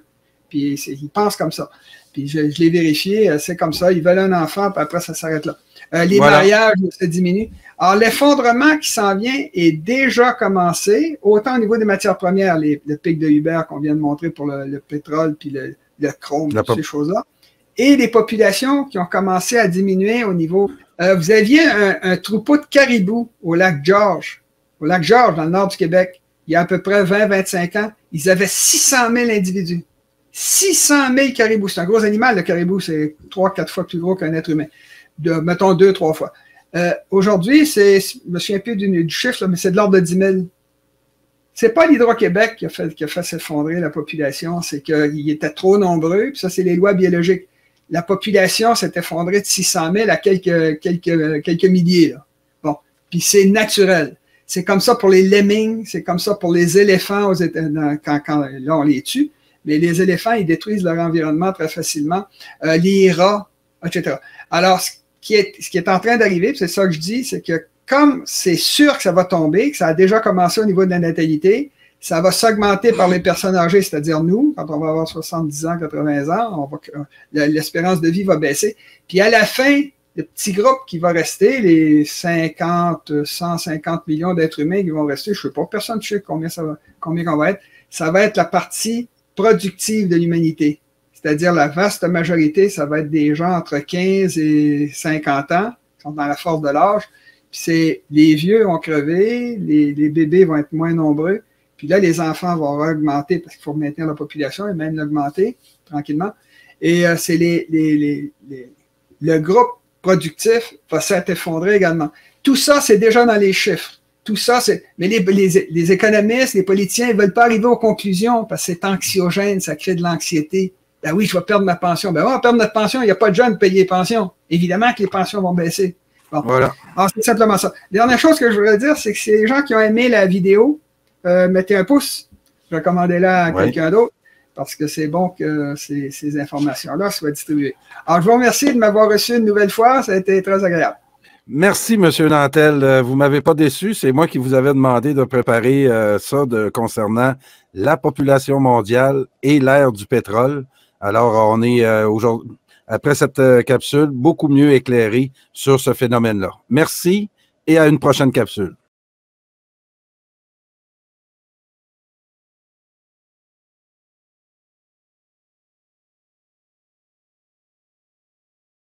Puis ils pensent comme ça. Puis je l'ai vérifié, c'est comme ça. Ils veulent un enfant, puis après, ça s'arrête là. Les mariages, ça diminue. Alors, l'effondrement qui s'en vient est déjà commencé, autant au niveau des matières premières, le pic de Hubert qu'on vient de montrer pour le pétrole, puis le chrome, ces choses-là. Et les populations qui ont commencé à diminuer au niveau... vous aviez un troupeau de caribous au lac George. Au lac George, dans le nord du Québec, il y a à peu près 20-25 ans, ils avaient 600 000 individus. 600 000 caribous. C'est un gros animal, le caribou. C'est 3-4 fois plus gros qu'un être humain. Mettons 2-3 fois. Aujourd'hui, je me souviens plus du chiffre, là, mais c'est de l'ordre de 10 000. C'est pas l'Hydro-Québec qui a fait s'effondrer la population, c'est qu'ils étaient trop nombreux, puis ça, c'est les lois biologiques. La population s'est effondrée de 600 000 à quelques milliers. Là. Bon, puis c'est naturel. C'est comme ça pour les lemmings, c'est comme ça pour les éléphants quand là, on les tue. Mais les éléphants, ils détruisent leur environnement très facilement. Les rats, etc. Alors, ce qui est en train d'arriver, c'est ça que je dis, c'est que comme c'est sûr que ça va tomber, que ça a déjà commencé au niveau de la natalité, ça va s'augmenter par les personnes âgées, c'est-à-dire nous, quand on va avoir 70 ans, 80 ans, l'espérance de vie va baisser. Puis à la fin, le petit groupe qui va rester, les 150 millions d'êtres humains qui vont rester, je ne sais pas, personne ne sait combien on va être, ça va être la partie productive de l'humanité. C'est-à-dire la vaste majorité, ça va être des gens entre 15 et 50 ans, qui sont dans la force de l'âge. Puis les vieux vont crever, les bébés vont être moins nombreux. Puis là, les enfants vont augmenter parce qu'il faut maintenir la population et même l'augmenter tranquillement. Et c'est le groupe productif va s'être effondré également. Tout ça, c'est déjà dans les chiffres. Tout ça, mais les économistes, les politiciens, ils ne veulent pas arriver aux conclusions parce que c'est anxiogène, ça crée de l'anxiété. Ben oui, je vais perdre ma pension. Ben on va perdre notre pension, il n'y a pas de jeunes payés les pensions. Évidemment que les pensions vont baisser. Bon. Voilà. Alors, c'est simplement ça. Dernière chose que je voudrais dire, c'est que c'est les gens qui ont aimé la vidéo, mettez un pouce, recommandez-la à quelqu'un d'autre, parce que c'est bon que ces informations-là soient distribuées. Alors, je vous remercie de m'avoir reçu une nouvelle fois, ça a été très agréable. Merci, M. Nantel. Vous ne m'avez pas déçu. C'est moi qui vous avais demandé de préparer ça concernant la population mondiale et l'ère du pétrole. Alors, on est aujourd'hui, après cette capsule, beaucoup mieux éclairé sur ce phénomène-là. Merci et à une prochaine capsule.